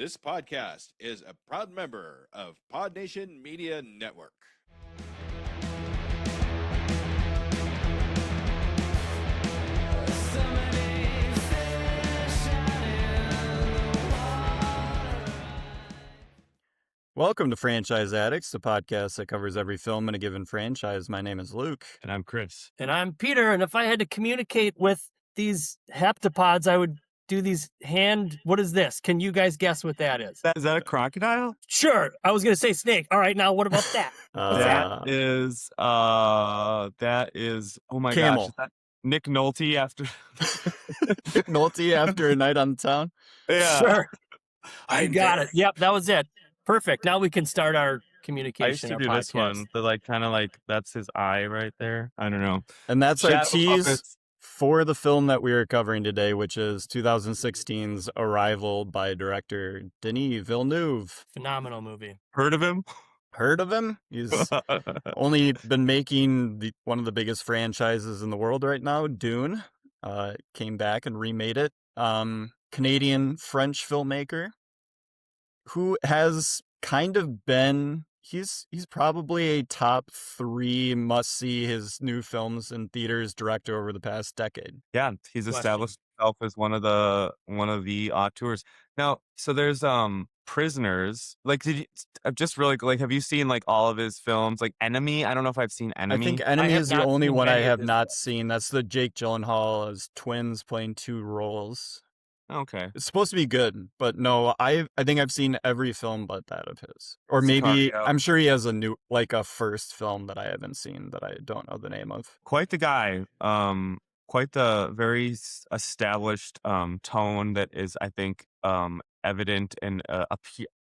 This podcast is a proud member of Pod Nation Media Network. Welcome to Franchise Addicts, the podcast that covers every film in a given franchise. My name is Luke. And I'm Chris. And I'm Peter, and if I had to communicate with these heptapods, I would do these what is this? Can you guys guess what that is? Is that a crocodile? Sure. I was going to say snake. All right, now what about that? That is, oh my Camel. gosh. Is that Nick Nolte after... Nick Nolte after A Night on the Town? Yeah. Sure. I got it. Yep, that was it. Perfect. Now we can start our communication. I used to do this one. That's his eye right there. I don't know. And that's Shadow our tease puppets. for the film that we are covering today, which is 2016's Arrival by director Denis Villeneuve. Phenomenal movie. Heard of him? Heard of him? He's only been making one of the biggest franchises in the world right now, Dune. Came back and remade it. Canadian-French filmmaker who has kind of been, he's probably a top 3 must-see his new films in theaters director over the past decade. Yeah, he's established himself as one of the auteurs. Now, so there's Prisoners. Like, have you seen like all of his films? Like Enemy? I don't know if I've seen Enemy. I think Enemy is the only one I have not films. seen. That's the Jake Gyllenhaal as twins playing 2 roles. Okay. It's supposed to be good, but no, I think I've seen every film but that of his. Or maybe, Sicario. I'm sure he has a first film that I haven't seen that I don't know the name of. Quite the guy. Quite the very established tone that is, I think, evident and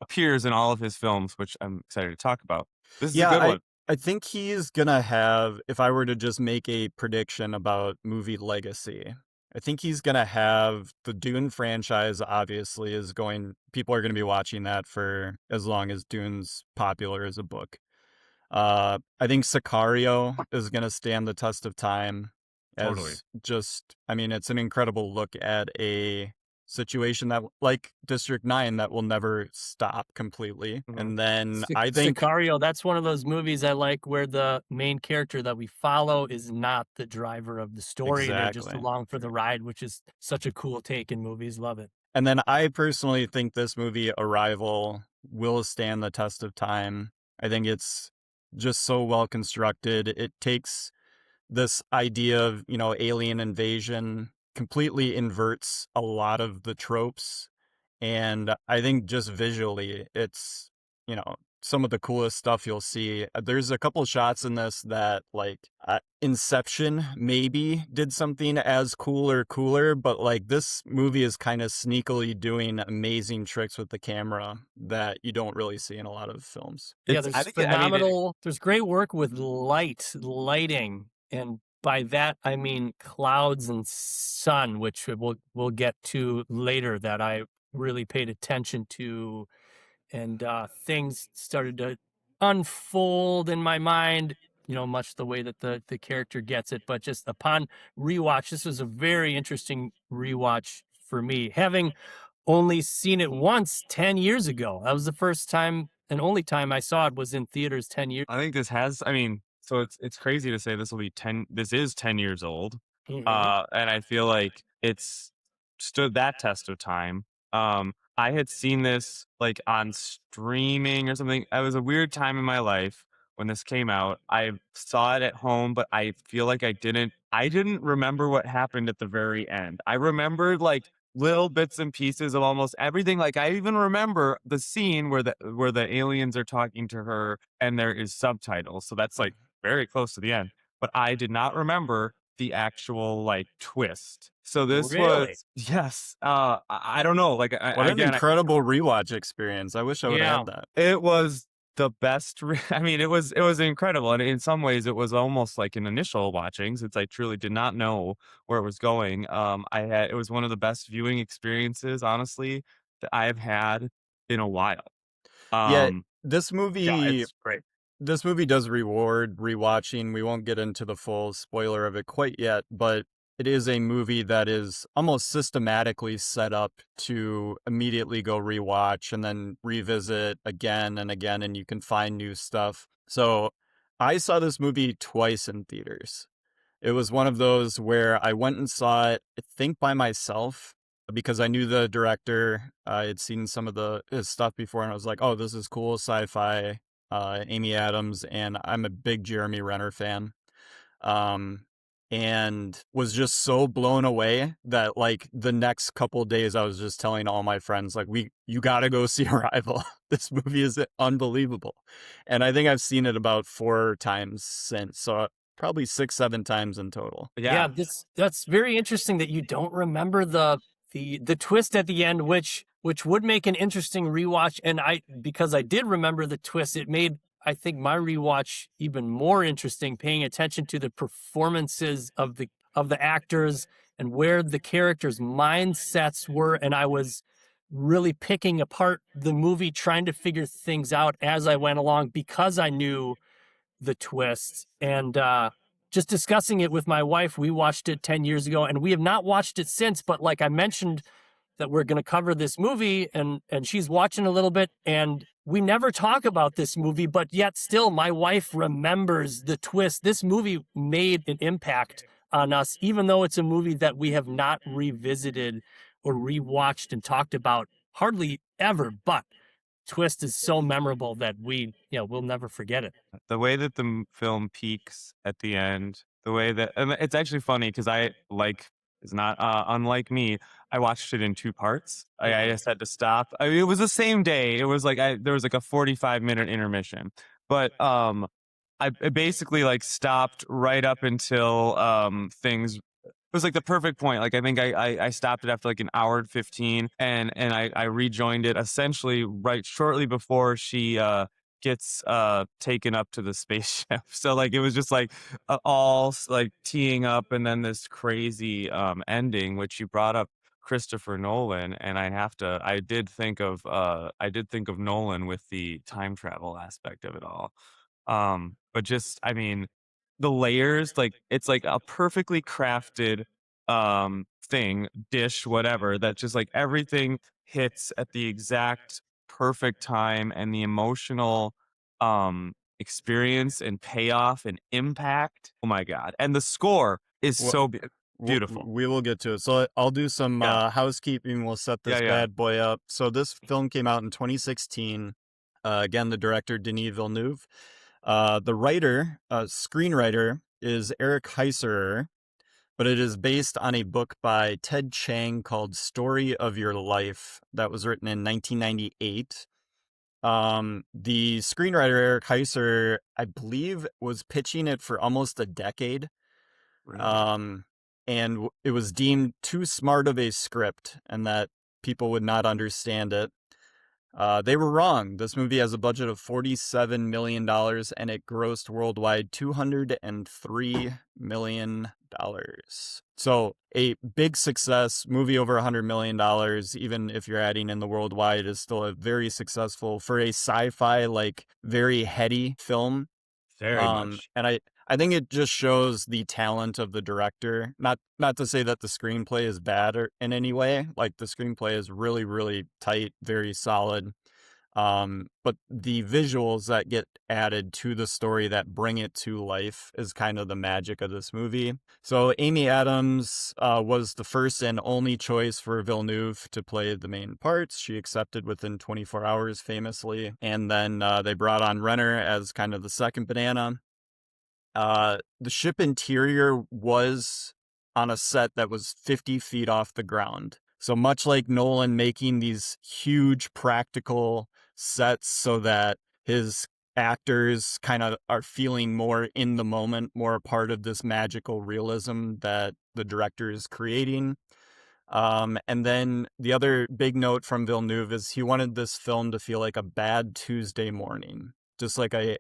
appears in all of his films, which I'm excited to talk about. This is a good one. I think he's gonna have, if I were to just make a prediction about movie legacy, I think he's gonna have the Dune franchise. Obviously, people are gonna be watching that for as long as Dune's popular as a book. I think Sicario is gonna stand the test of time. Totally. It's an incredible look at a situation that, like District 9, that will never stop completely. Mhm. And then I think Sicario, that's one of those movies I like where the main character that we follow is not the driver of the story. They're just Exactly. along for the ride, which is such a cool take in movies. Love it. And then I personally think this movie, Arrival, will stand the test of time. I think it's just so well constructed. It takes this idea of, alien invasion, completely inverts a lot of the tropes. And I think just visually, it's, some of the coolest stuff you'll see. There's a couple shots in this that, Inception maybe did something as cooler, but this movie is kind of sneakily doing amazing tricks with the camera that you don't really see in a lot of films. There's phenomenal. There's great work with lighting, and by that I mean clouds and sun, which we'll get to later. That I really paid attention to. And things started to unfold in my mind, much the way that the character gets it. But just upon rewatch, this was a very interesting rewatch for me. Having only seen it once 10 years ago. That was the first time and only time I saw it was in theaters 10 years. I think this has, so it's crazy to say this is 10 years old. Mm-hmm. And I feel like it's stood that test of time. I had seen this on streaming or something. It was a weird time in my life when this came out. I saw it at home, but I feel like I didn't remember what happened at the very end. I remembered little bits and pieces of almost everything. I even remember the scene where the aliens are talking to her and there is subtitles. So that's very close to the end. But I did not remember the actual twist. So this was, yes. I don't know. What an incredible rewatch experience. I wish I would have had that. It was the best. It was incredible. And in some ways it was almost like an initial watching, since I truly did not know where it was going. It was one of the best viewing experiences, honestly, that I've had in a while. This movie, it's great. This movie does reward rewatching. We won't get into the full spoiler of it quite yet, but it is a movie that is almost systematically set up to immediately go rewatch and then revisit again and again, and you can find new stuff. So I saw this movie twice in theaters. It was one of those where I went and saw it, I think by myself, because I knew the director. I had seen some of his stuff before, and I was like, oh, this is cool, sci-fi, Amy Adams, and I'm a big Jeremy Renner fan. And was just so blown away that like the next couple of days I was just telling all my friends, like, you gotta go see Arrival. This movie is unbelievable. And I think I've seen it about 4 times since, so probably 6-7 times in total. Yeah, that's very interesting that you don't remember the twist at the end, which would make an interesting rewatch. And because I did remember the twist, it made, I think, my rewatch even more interesting, paying attention to the performances of the actors and where the characters' mindsets were. And I was really picking apart the movie, trying to figure things out as I went along because I knew the twist. And just discussing it with my wife, we watched it 10 years ago, and we have not watched it since. But like I mentioned, that we're going to cover this movie, and she's watching a little bit, and we never talk about this movie, but yet still my wife remembers the twist. This movie made an impact on us, even though it's a movie that we have not revisited or rewatched and talked about hardly ever. But twist is so memorable that we'll never forget it. The way that the film peaks at the end, the way that, and it's actually funny because is not unlike me. I watched it in 2 parts. I just had to stop. It was the same day. It was like there was like a 45-minute intermission, but I basically like stopped right up until things. It was like the perfect point. Like I think I stopped it after like an hour and 15, and I rejoined it essentially right shortly before she gets taken up to the spaceship. So like it was just like all like teeing up, and then this crazy ending, which you brought up Christopher Nolan, and I did think of Nolan with the time travel aspect of it all. But just, I mean, the layers, like it's like a perfectly crafted dish, whatever, that just like everything hits at the exact perfect time, and the emotional experience and payoff and impact. Oh my God. And the score is so beautiful. We will get to it. So I'll do some housekeeping. We'll set this bad boy up. So this film came out in 2016. Again, the director, Denis Villeneuve. The writer, screenwriter, is Eric Heiserer, but it is based on a book by Ted Chiang called Story of Your Life that was written in 1998. The screenwriter, Eric Heiserer, I believe, was pitching it for almost a decade. Really? And it was deemed too smart of a script and that people would not understand it. They were wrong. This movie has a budget of $47 million, and it grossed worldwide $203 million. So a big success. Movie over $100 million, even if you're adding in the worldwide, is still a very successful for a sci-fi, like very heady film. Very much. And I think it just shows the talent of the director. Not to say that the screenplay is bad or in any way. Like the screenplay is really, really tight, very solid. But the visuals that get added to the story that bring it to life is kind of the magic of this movie. So Amy Adams was the first and only choice for Villeneuve to play the main parts. She accepted within 24 hours, famously. And then they brought on Renner as kind of the second banana. The ship interior was on a set that was 50 feet off the ground. So much like Nolan making these huge practical sets so that his actors kind of are feeling more in the moment, more a part of this magical realism that the director is creating. And then the other big note from Villeneuve is he wanted this film to feel like a bad Tuesday morning, just like a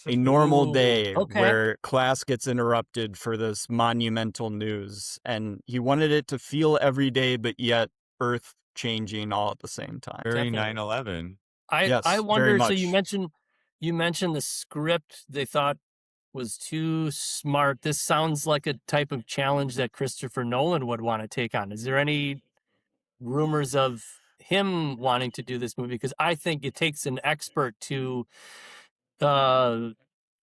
normal day where class gets interrupted for this monumental news. And he wanted it to feel every day, but yet earth changing all at the same time. Very 9/11. I wonder, so you mentioned the script. They thought was too smart. This sounds like a type of challenge that Christopher Nolan would want to take on. Is there any rumors of him wanting to do this movie? Because I think it takes an expert to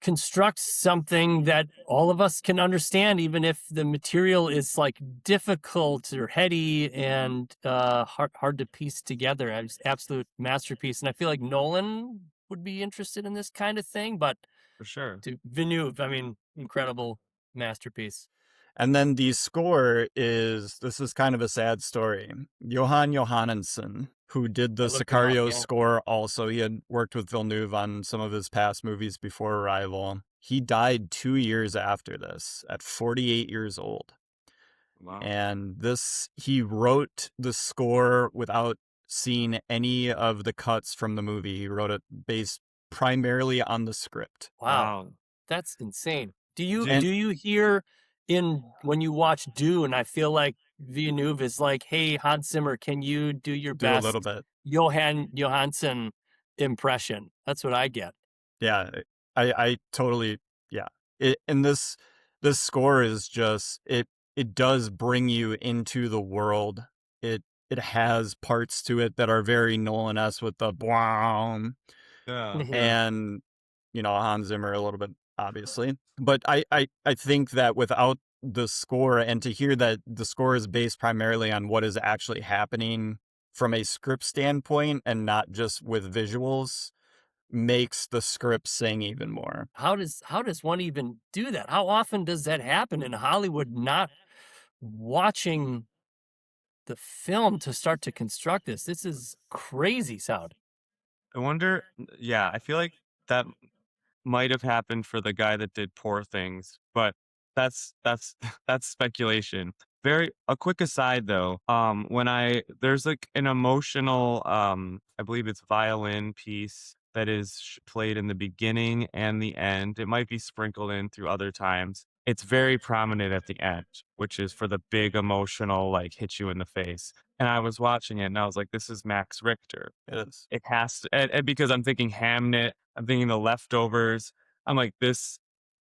construct something that all of us can understand, even if the material is like difficult or heady and hard to piece together. It's absolute masterpiece, and I feel like Nolan would be interested in this kind of thing. But For sure. to Villeneuve, I mean, incredible masterpiece. And then the score this is kind of a sad story. Jóhann Jóhannsson, who did the I looked him up, Sicario yeah. score also, he had worked with Villeneuve on some of his past movies before Arrival. He died 2 years after this, at 48 years old. Wow. And he wrote the score without seeing any of the cuts from the movie. He wrote it based primarily on the script. Wow. That's insane. Do you And- do you hear when you watch Dune? I feel like Villeneuve is like, hey, Hans Zimmer, can you do your Do a best little bit. Jóhann Jóhannsson impression? That's what I get. Yeah, I totally, yeah. And this score is just it does bring you into the world. It has parts to it that are very Nolan-esque with the bwam, Yeah. and Hans Zimmer a little bit obviously. But I think that without the score, and to hear that the score is based primarily on what is actually happening from a script standpoint and not just with visuals, makes the script sing even more. How does one even do that? How often does that happen in Hollywood? Not watching the film to start to construct this. This is crazy sound. I wonder. Yeah, I feel like that might have happened for the guy that did Poor Things, but that's that's speculation. A quick aside though, there's like an emotional I believe it's violin piece that is played in the beginning and the end. It might be sprinkled in through other times. It's very prominent at the end, which is for the big emotional, like, hit you in the face. And I was watching it and I was like, this is Max Richter. It is. It has to, and because I'm thinking Hamnet, I'm thinking The Leftovers. I'm like, this,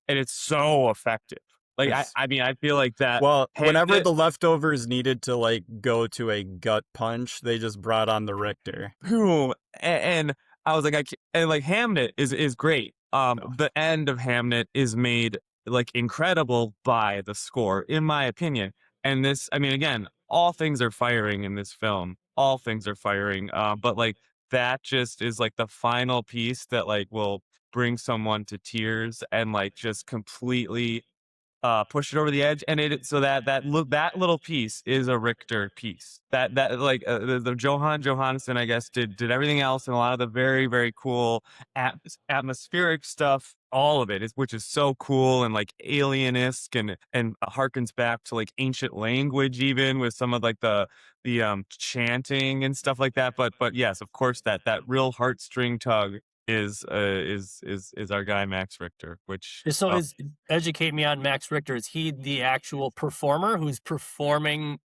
and it's so effective. Like, I mean, I feel like that. Well, whenever Hamnet- the Leftovers needed to like go to a gut punch, they just brought on the Richter. boom, and I was like, and like Hamnet is great. The end of Hamnet is made like incredible by the score, in my opinion. And this, I mean, again, all things are firing in this film. All things are firing. But like that just is like the final piece that like will bring someone to tears and like just completely push it over the edge. And that little piece is a Richter piece. That like the Jóhann Jóhannsson, I guess, did everything else, and a lot of the very, very cool atmospheric stuff. All of it which is so cool and like alien-esque and harkens back to like ancient language, even with some of like the chanting and stuff like that. But yes, of course, that real heartstring tug is our guy Max Richter, which So educate me on Max Richter. Is he the actual performer who's performing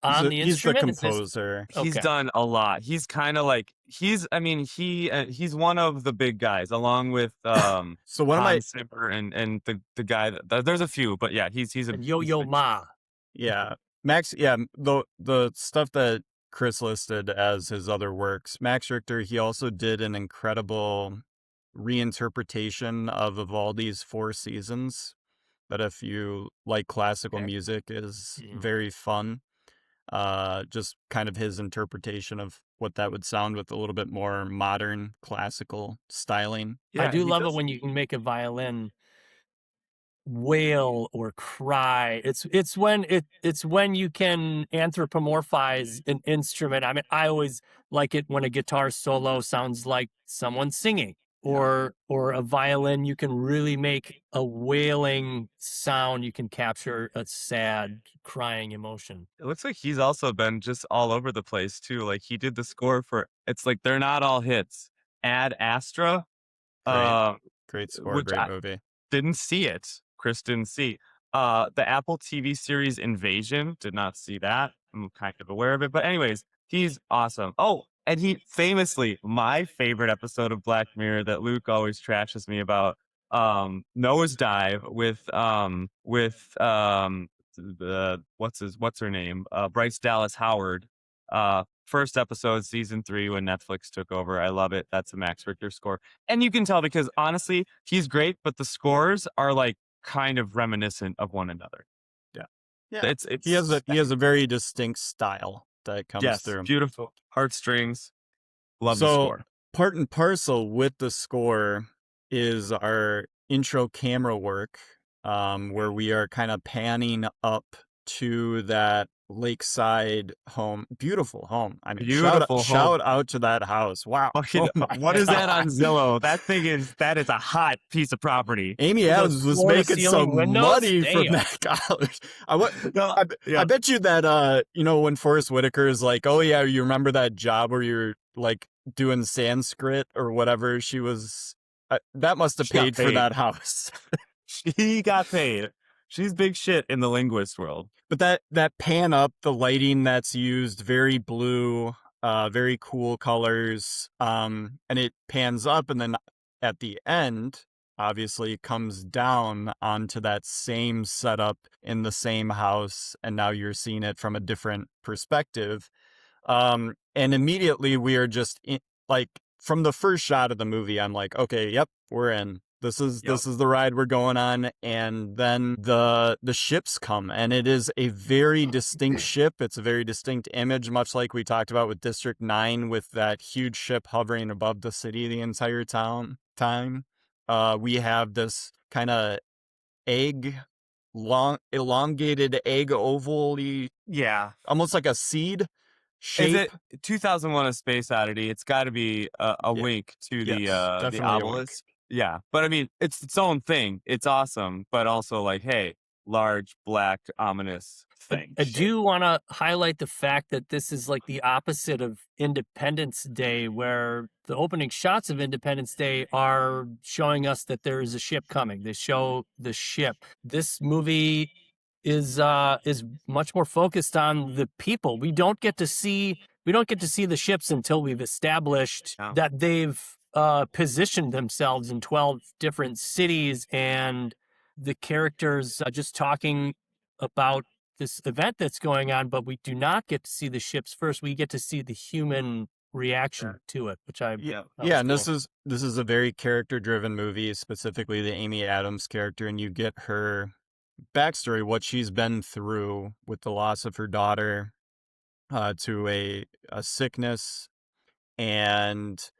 on the instrument? He's the composer. He's Okay. done a lot. He's kind of like he's one of the big guys, along with So one of my Hans Zimmer and the guy that there's a few, but yeah, he's a And Yo-Yo Ma. yeah, Max, yeah, the stuff that Chris listed as his other works, Max Richter, he also did an incredible reinterpretation of Vivaldi's Four Seasons that, if you like classical music, is very fun. Just kind of his interpretation of what that would sound with a little bit more modern classical styling. I do love it when you can make a violin wail or cry. It's when you can anthropomorphize an instrument. I mean, I always like it when a guitar solo sounds like someone singing, or a violin. You can really make a wailing sound. You can capture a sad, crying emotion. It looks like he's also been just all over the place too. Like he did the score for, it's like they're not all hits. Ad Astra, Great score, which great movie. didn't see it. Chris didn't see. The Apple TV series Invasion, did not see that. I'm kind of aware of it, but anyways, he's awesome. Oh, and he famously, my favorite episode of Black Mirror that Luke always trashes me about, Noah's Dive with what's her name? Bryce Dallas Howard. First episode, season 3, when Netflix took over. I love it. That's a Max Richter score. And you can tell because honestly, he's great, but the scores are like kind of reminiscent of one another. Yeah. It's He has a very distinct style that comes through. Beautiful. Heartstrings. Love the So score. part and parcel with the score is our intro camera work, where we are kind of panning up to that lakeside home. Beautiful home. I mean, Beautiful shout out to that house. Wow. Fucking, Oh my what is that God. on Zillow? That is a hot piece of property. Amy Those Adams was making floor-to-ceiling some windows? money from Damn. that college. No, I bet you that when Forrest Whitaker is like, oh yeah, you remember that job where you're like doing Sanskrit or whatever she was, that must have She got paid for paid. that house. She got paid. She's big shit in the linguist world. But that pan up, the lighting that's used, very blue, very cool colors, and it pans up, and then at the end, obviously, comes down onto that same setup in the same house, and now you're seeing it from a different perspective. And immediately we are just like, from the first shot of the movie, I'm like, okay, yep, we're in. This is the ride we're going on. And then the ships come, and it is a very distinct ship. It's a very distinct image, much like we talked about with District 9, with that huge ship hovering above the city the entire time. We have this kind of elongated egg oval-y, almost like a seed shape. Is it 2001: A Space Oddity? It's got to be a wink to the definitely a wink. obelisk. Yeah, but I mean, it's its own thing. It's awesome, but also like, hey, large, black, ominous thing. I do want to highlight the fact that this is like the opposite of Independence Day, where the opening shots of Independence Day are showing us that there is a ship coming. They show the ship. This movie is much more focused on the people. We don't get to see the ships until we've established that they've positioned themselves in 12 different cities, and the characters are just talking about this event that's going on, but we do not get to see the ships first. We get to see the human reaction to it, which and cool. This is a very character-driven movie, specifically the Amy Adams character, and you get her backstory, what she's been through with the loss of her daughter to a sickness, and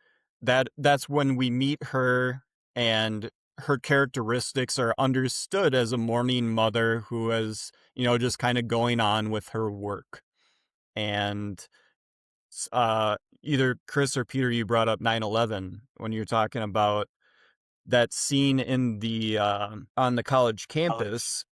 that's when we meet her, and her characteristics are understood as a mourning mother who is, just kind of going on with her work. And either Chris or Peter, you brought up 9/11 when you're talking about that scene in the on the college campus.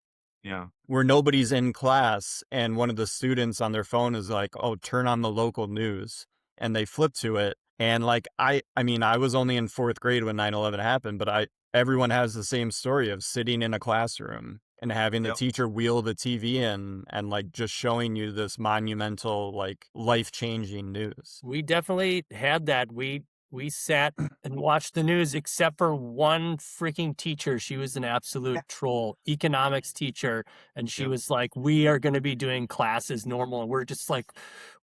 Yeah. Where nobody's in class, and one of the students on their phone is like, oh, turn on the local news, and they flip to it. And like, I mean, I was only in 4th grade when 9/11 happened, but everyone has the same story of sitting in a classroom and having the teacher wheel the TV in and like just showing you this monumental, like, life-changing news. We definitely had that. We sat and watched the news, except for one freaking teacher. She was an absolute troll, economics teacher. And she was like, we are going to be doing class as normal. And we're just like,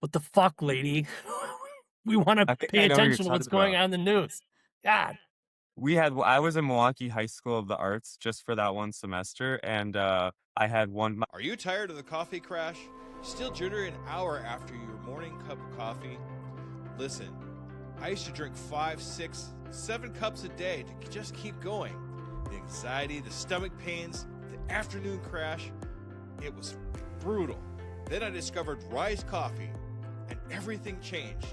what the fuck, lady? We want to pay attention to what's going on in the news. God. I was in Milwaukee High School of the Arts just for that one semester. And I had one. Are you tired of the coffee crash? Still jitter an hour after your morning cup of coffee? Listen. I used to drink 5, 6, 7 cups a day to just keep going. The anxiety, the stomach pains, the afternoon crash, it was brutal. Then I discovered Rise Coffee, and everything changed.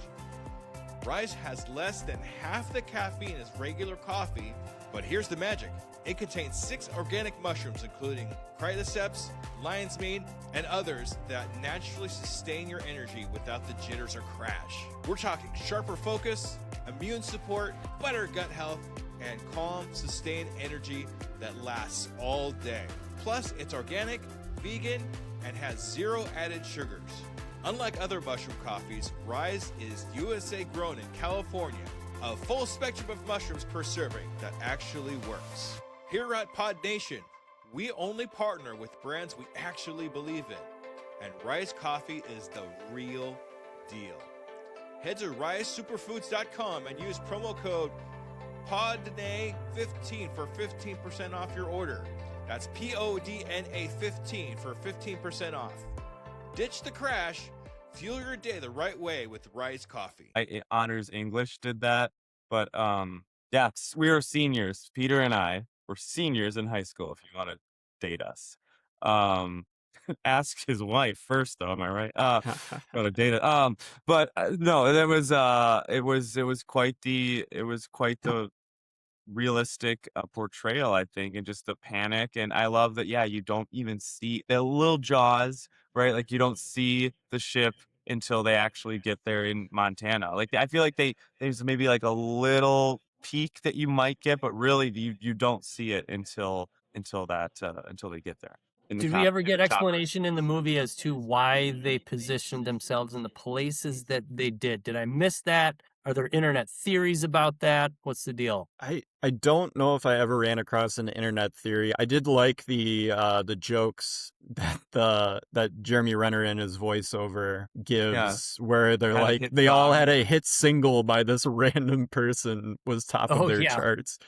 Rise has less than half the caffeine as regular coffee, but here's the magic. It contains 6 organic mushrooms, including cordyceps, lion's mane, and others that naturally sustain your energy without the jitters or crash. We're talking sharper focus, immune support, better gut health, and calm, sustained energy that lasts all day. Plus, it's organic, vegan, and has 0 added sugars. Unlike other mushroom coffees, Rise is USA grown in California. A full spectrum of mushrooms per serving that actually works. Here at Pod Nation, we only partner with brands we actually believe in, and Rise Coffee is the real deal. Head to risesuperfoods.com and use promo code PODNA15 for 15% off your order. That's PODNA 15 for 15% off. Ditch the crash. Fuel your day the right way with Rise Coffee. Honors English did that, but yeah, we were seniors. Peter and I were seniors in high school. If you want to date us, ask his wife first, though. Am I right? Go to date it. But no, it was quite the realistic portrayal, I think, and just the panic. And I love that. Yeah, you don't even see the little Jaws, right? Like you don't see the ship until they actually get there in Montana. Like I feel like there's maybe like a little peek that you might get, but really you don't see it until they get there. Did we ever get explanation in the movie as to why they positioned themselves in the places that they did? Did I miss that? Are there internet theories about that? What's the deal? I don't know if I ever ran across an internet theory. I did like the jokes that Jeremy Renner in his voiceover gives, where they're like they all had a hit single by this random person was top of their charts.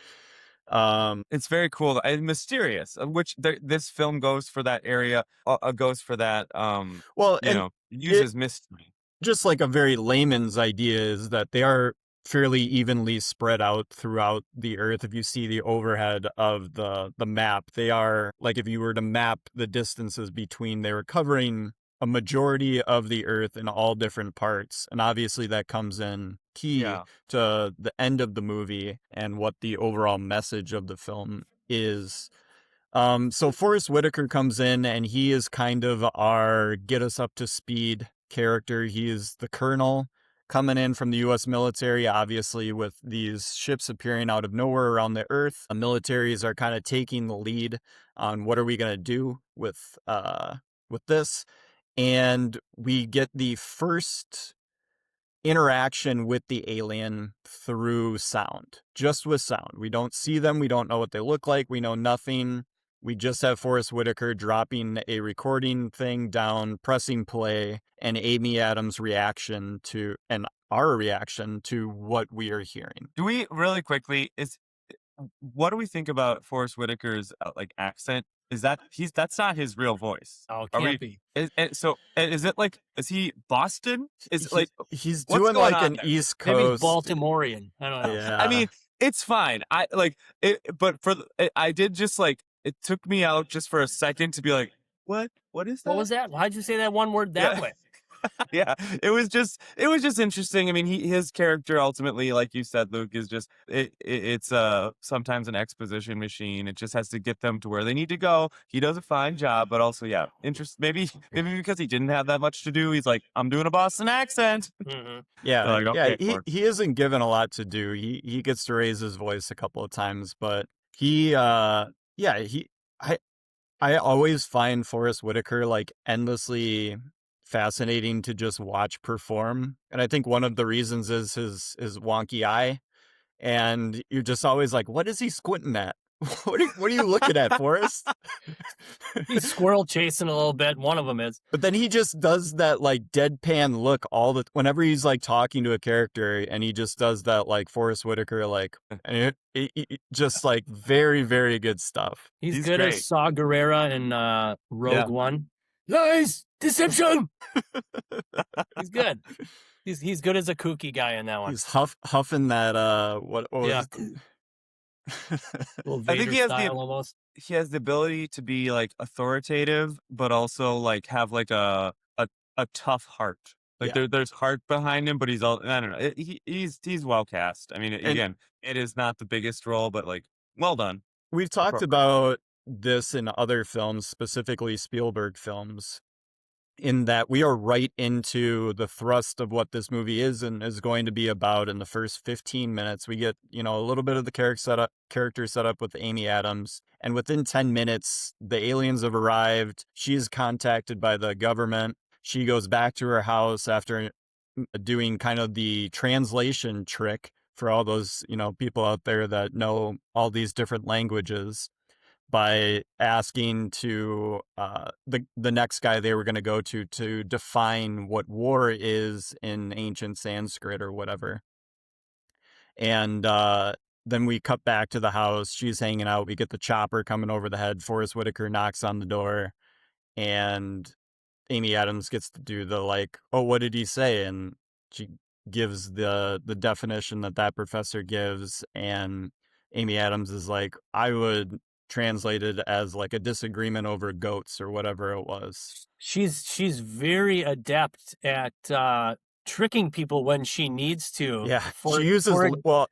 It's very cool and mysterious, which this film goes for that area, goes for that. Uses mystery. Just like a very layman's idea is that they are fairly evenly spread out throughout the Earth. If you see the overhead of the map, they are like if you were to map the distances between, they were covering a majority of the Earth in all different parts. And obviously that comes in key to the end of the movie and what the overall message of the film is. So Forrest Whitaker comes in and he is kind of our get us up to speed character. He is the colonel coming in from the U.S. military, obviously with these ships appearing out of nowhere around the Earth. The militaries are kind of taking the lead on what are we going to do with this. And we get the first interaction with the alien through sound, just with sound. We don't see them. We don't know what they look like. We know nothing. We just have Forrest Whitaker dropping a recording thing down, pressing play, and Amy Adams' reaction to, and our reaction to what we are hearing. Do we really quickly, what do we think about Forrest Whitaker's accent? That's not his real voice. Oh, it can't be. Is it like, is he Boston? He's doing like an East Coast. Maybe he's Baltimorean. I don't know. Yeah. I mean, it's fine. I did just it took me out just for a second to be like, what is that? What was that? Why'd you say that one word that way? Yeah, it was just interesting. I mean, his character ultimately, like you said, Luke, is just it's sometimes an exposition machine. It just has to get them to where they need to go. He does a fine job, but also, maybe because he didn't have that much to do, he's like, I'm doing a Boston accent. Mm-hmm. Yeah, he isn't given a lot to do. He gets to raise his voice a couple of times, but I always find Forrest Whitaker endlessly fascinating to just watch perform. And I think one of the reasons is his wonky eye. And you're just always like, what is he squinting at? What are you looking at, Forrest? He's squirrel chasing a little bit. One of them is. But then he just does that deadpan look whenever he's talking to a character, and he just does that Forrest Whitaker and it just very, very good stuff. He's good great. As Saw Gerrera in Rogue One. Lies, deception. He's good. He's good as a kooky guy in that one. He's huffing that what was it? I think he has the ability to be authoritative, but also have a tough heart. There's heart behind him, but he's all, I don't know. He's well cast. I mean, again, it is not the biggest role, but well done. We've talked about this in other films, specifically Spielberg films, in that we are right into the thrust of what this movie is and is going to be about. In the first 15 minutes, we get, a little bit of the character set up with Amy Adams. And within 10 minutes, the aliens have arrived. She is contacted by the government. She goes back to her house after doing kind of the translation trick for all those, people out there that know all these different languages by asking to the next guy they were going to go to define what war is in ancient Sanskrit or whatever. And then we cut back to the house. She's hanging out. We get the chopper coming over the head. Forrest Whitaker knocks on the door, and Amy Adams gets to do the like, oh, what did he say? And she gives the definition that professor gives, and Amy Adams is like, I would translate it as like a disagreement over goats or whatever it was. She's very adept at tricking people when she needs to. Yeah,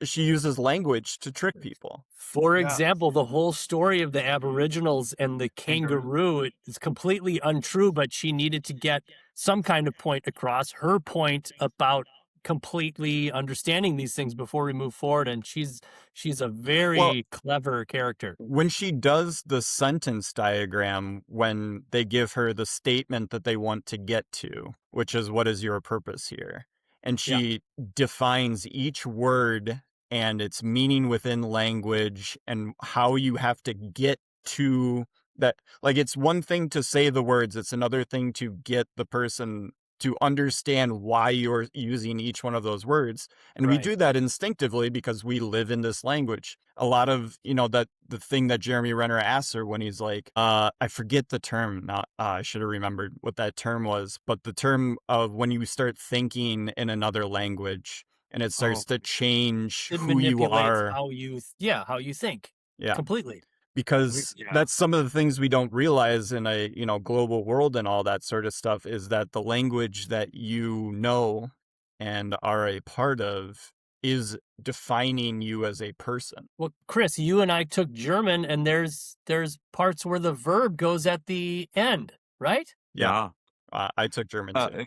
she uses language to trick people. For example, the whole story of the Aboriginals and the kangaroo is completely untrue, but she needed to get some kind of point across, her point about completely understanding these things before we move forward, and she's a very clever character. When she does the sentence diagram, when they give her the statement that they want to get to, which is what is your purpose here, and she defines each word and its meaning within language and how you have to get to that. Like, it's one thing to say the words, it's another thing to get the person to understand why you're using each one of those words. And we do that instinctively because we live in this language. A lot of, that the thing that Jeremy Renner asks her when he's like, I forget the term. Now, I should have remembered what that term was, but the term of when you start thinking in another language and it starts to change who you are. How you think. Yeah. Completely. Because that's some of the things we don't realize in a, global world and all that sort of stuff, is that the language that you know and are a part of is defining you as a person. Well, Chris, you and I took German, and there's parts where the verb goes at the end, right? Yeah. I took German too.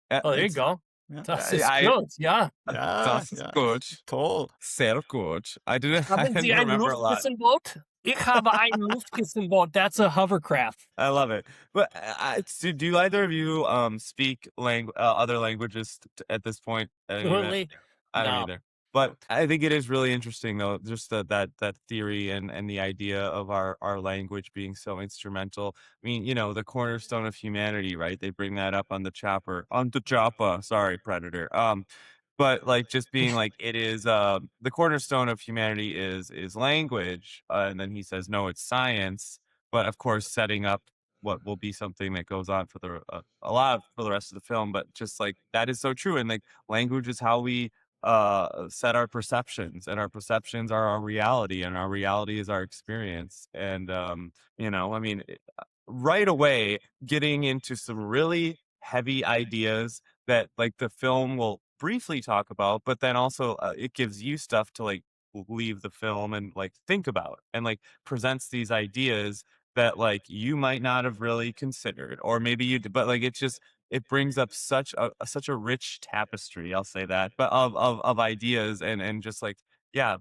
There you go. Ja. Das ist gut, ja. Das ist gut. Toll. Sehr gut. I didn't Haben Sie ein remember a lot. Luftkissenboot? Ich habe ein Luftkissenboot. That's a hovercraft. I love it. But do either of you speak other languages at this point? Fluently? I don't either. But I think it is really interesting, though, just that theory and the idea of our language being so instrumental. I mean, the cornerstone of humanity, right? They bring that up on the chopper. Sorry, Predator. But like just being like, it is the cornerstone of humanity is language. And then he says, no, it's science. But of course, setting up what will be something that goes on for the rest of the film. But just like that is so true. And like language is how we set our perceptions, and our perceptions are our reality, and our reality is our experience. And right away getting into some really heavy ideas that like the film will briefly talk about, but then also it gives you stuff to like leave the film and like think about, and like presents these ideas that like you might not have really considered, or maybe you did, but like it brings up such a rich tapestry, I'll say that, but of ideas and just like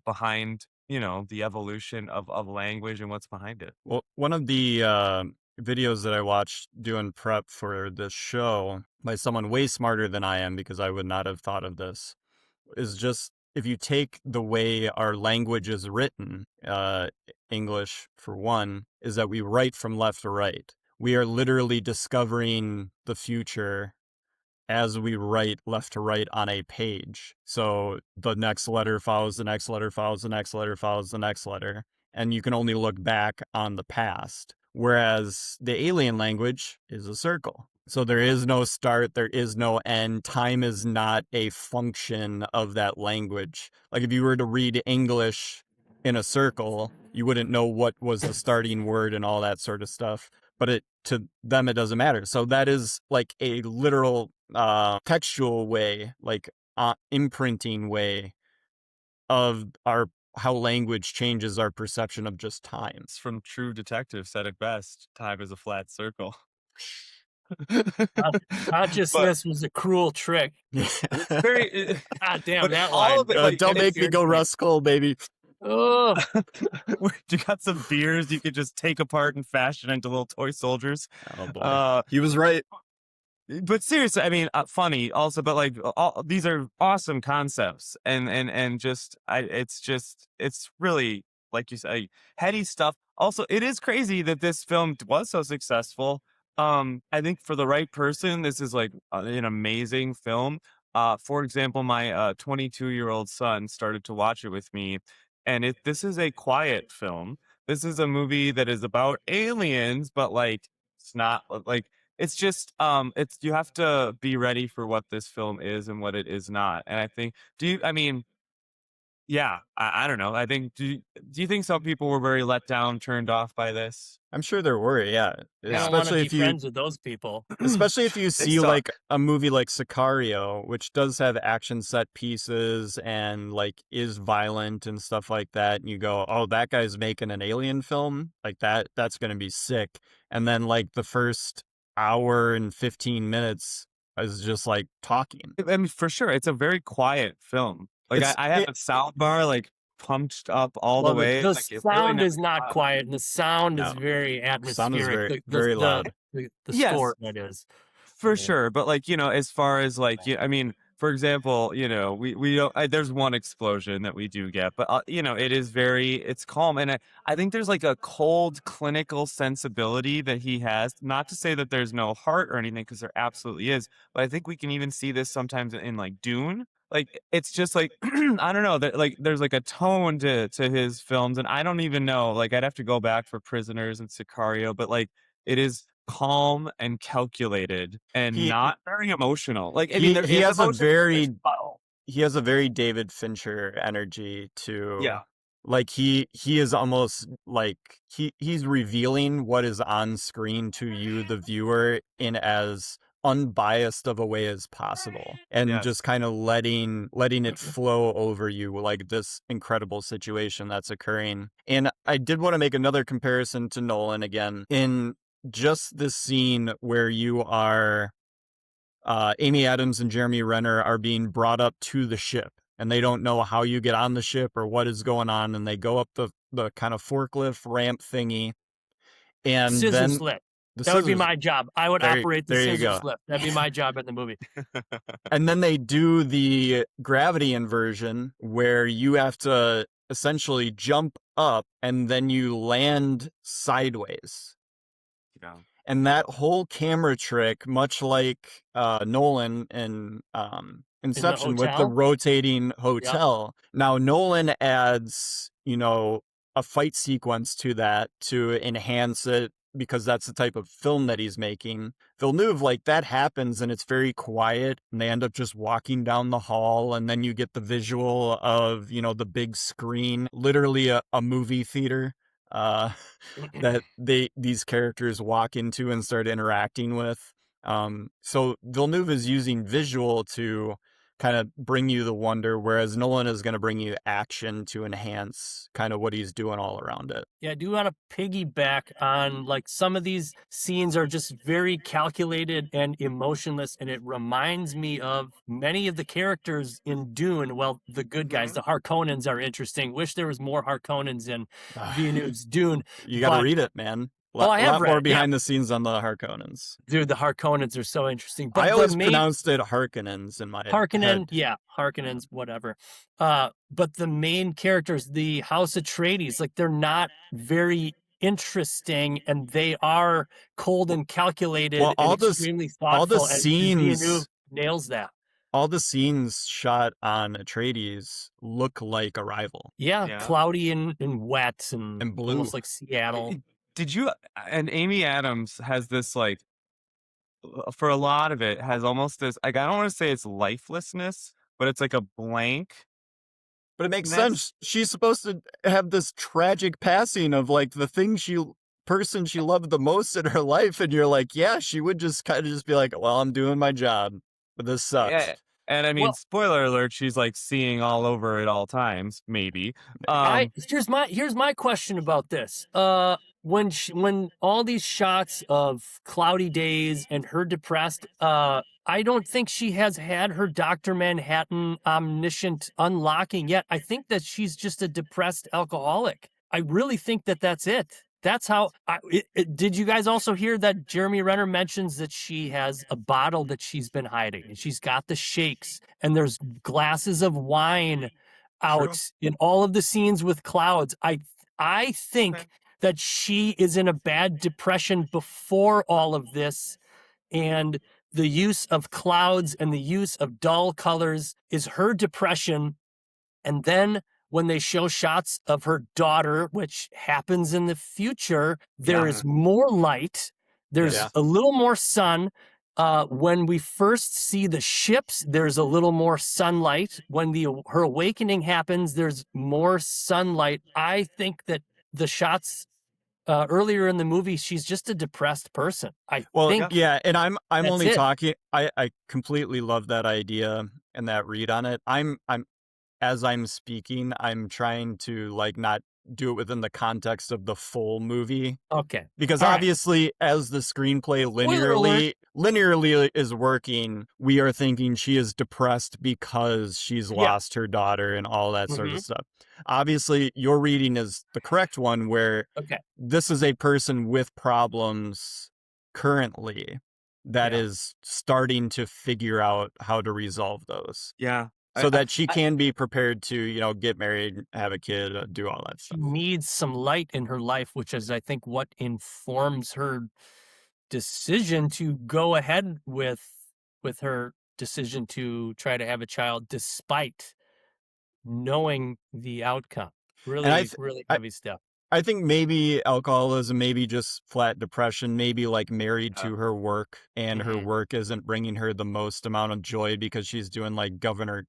behind the evolution of language and what's behind it. Well, one of the videos that I watched doing prep for this show by someone way smarter than I am, because I would not have thought of this, is just if you take the way our language is written, English for one, is that we write from left to right. We are literally discovering the future as we write left to right on a page. So the next letter follows the next letter, follows the next letter, follows the next letter, and you can only look back on the past. Whereas the alien language is a circle. So there is no start, there is no end. Time is not a function of that language. Like if you were to read English in a circle, you wouldn't know what was the starting word and all that sort of stuff. But to them, it doesn't matter. So that is like a literal textual way, like imprinting way of how language changes our perception of just time. It's from True Detective said it best: time is a flat circle. Consciousness was a cruel trick. Very, God damn that all line. of it, like, don't make me go Russ Cole, baby. Oh, you got some beers you could just take apart and fashion into little toy soldiers. Oh boy, he was right. But seriously, I mean, funny also, but like these are awesome concepts, and just it's really, like you say, heady stuff. Also, it is crazy that this film was so successful. I think for the right person, this is like an amazing film. For example, my 22-year-old son started to watch it with me, and this is a quiet film. This is a movie that is about aliens, but like it's not like it's just it's you have to be ready for what this film is and what it is not. And I think I mean, yeah, I don't know. I think do you think some people were very let down, turned off by this? I'm sure there were, yeah. I don't want to be friends with those people. Especially if you see suck. like a movie like Sicario, which does have action set pieces and like is violent and stuff like that, and you go, "Oh, that guy's making an alien film? Like that's going to be sick." And then like the first hour and 15 minutes is just like talking. I mean, for sure, it's a very quiet film. Like I have a sound bar like pumped up all the way. The like, sound is not quiet, and the sound is very atmospheric. Sound is very loud. The Yes. score, that is. For sure, but like, as far as like, I mean, for example, we don't, there's one explosion that we do get, but it is it's calm, and I think there's like a cold clinical sensibility that he has. Not to say that there's no heart or anything, because there absolutely is, but I think we can even see this sometimes in like Dune. Like it's just like I don't know that like there's like a tone to his films, and I don't even know. Like I'd have to go back for Prisoners and Sicario, but like it is calm and calculated and not very emotional. Like I mean, he has a very David Fincher energy to. Yeah. Like he is almost like he's revealing what is on screen to you, the viewer, in as unbiased of a way as possible, and just kind of letting it flow over you, like this incredible situation that's occurring. And I did want to make another comparison to Nolan again in just this scene where you are Amy Adams and Jeremy Renner are being brought up to the ship, and they don't know how you get on the ship or what is going on, and they go up the kind of forklift ramp thingy, and scissors lift. That would be my job. I would operate the scissors lift. That'd be my job in the movie. And then they do the gravity inversion where you have to essentially jump up and then you land sideways. Yeah. And that whole camera trick, much like Nolan and Inception with the rotating hotel. Yep. Now Nolan adds, a fight sequence to that to enhance it, because that's the type of film that he's making. Villeneuve, like, that happens and it's very quiet, and they end up just walking down the hall, and then you get the visual of, the big screen, literally a movie theater that these characters walk into and start interacting with. So Villeneuve is using visual to kind of bring you the wonder, whereas Nolan is going to bring you action to enhance kind of what he's doing all around it. Yeah, I do want to piggyback on, like, some of these scenes are just very calculated and emotionless, and it reminds me of many of the characters in Dune. Well, the good guys, the Harkonnens, are interesting. Wish there was more Harkonnens in Villeneuve's Dune. You got to read it, man. I have read more behind the scenes on the Harkonnens. Dude, the Harkonnens are so interesting. But I always pronounced it Harkonnens in my head. Yeah, Harkonnens, whatever. But the main characters, the House Atreides, like, they're not very interesting, and they are cold and calculated and extremely thoughtful. All the scenes, Villeneuve nails that. All the scenes shot on Atreides look like Arrival. Yeah. Cloudy and wet and blue, almost like Seattle. Did you? And Amy Adams has this, like, for a lot of it, has almost this, like, I don't want to say it's lifelessness, but it's like a blank. But it makes sense. She's supposed to have this tragic passing of, like, the person she loved the most in her life, and you're like, yeah, she would just kind of just be like, well, I'm doing my job, but this sucks. Yeah. And I mean, spoiler alert, she's like seeing all over at all times, maybe. Here's my question about this. When all these shots of cloudy days and her depressed, I don't think she has had her Dr. Manhattan omniscient unlocking yet. I think that she's just a depressed alcoholic. I really think that that's it. That's how. Did you guys also hear that Jeremy Renner mentions that she has a bottle that she's been hiding, and she's got the shakes, and there's glasses of wine out in all of the scenes with clouds. I think that she is in a bad depression before all of this, and the use of clouds and the use of dull colors is her depression. And then when they show shots of her daughter, which happens in the future, there is more light. There's a little more sun. When we first see the ships, there's a little more sunlight. When her awakening happens, there's more sunlight. I think that the shots earlier in the movie, she's just a depressed person. And I'm only it. talking. I completely love that idea and that read on it. As I'm speaking, I'm trying to like not do it within the context of the full movie. Okay. Because All obviously, as the screenplay linearly is working, we are thinking she is depressed because she's lost her daughter and all that sort of stuff. Obviously, your reading is the correct one, where this is a person with problems currently that is starting to figure out how to resolve those. Yeah. So that she can be prepared to, you know, get married, have a kid, do all that stuff. She needs some light in her life, which is, I think, what informs her decision to go ahead with her decision to try to have a child, despite knowing the outcome. Really, really heavy stuff. I think maybe alcoholism, maybe just flat depression, maybe like married to her work, and her work isn't bringing her the most amount of joy because she's doing like governor,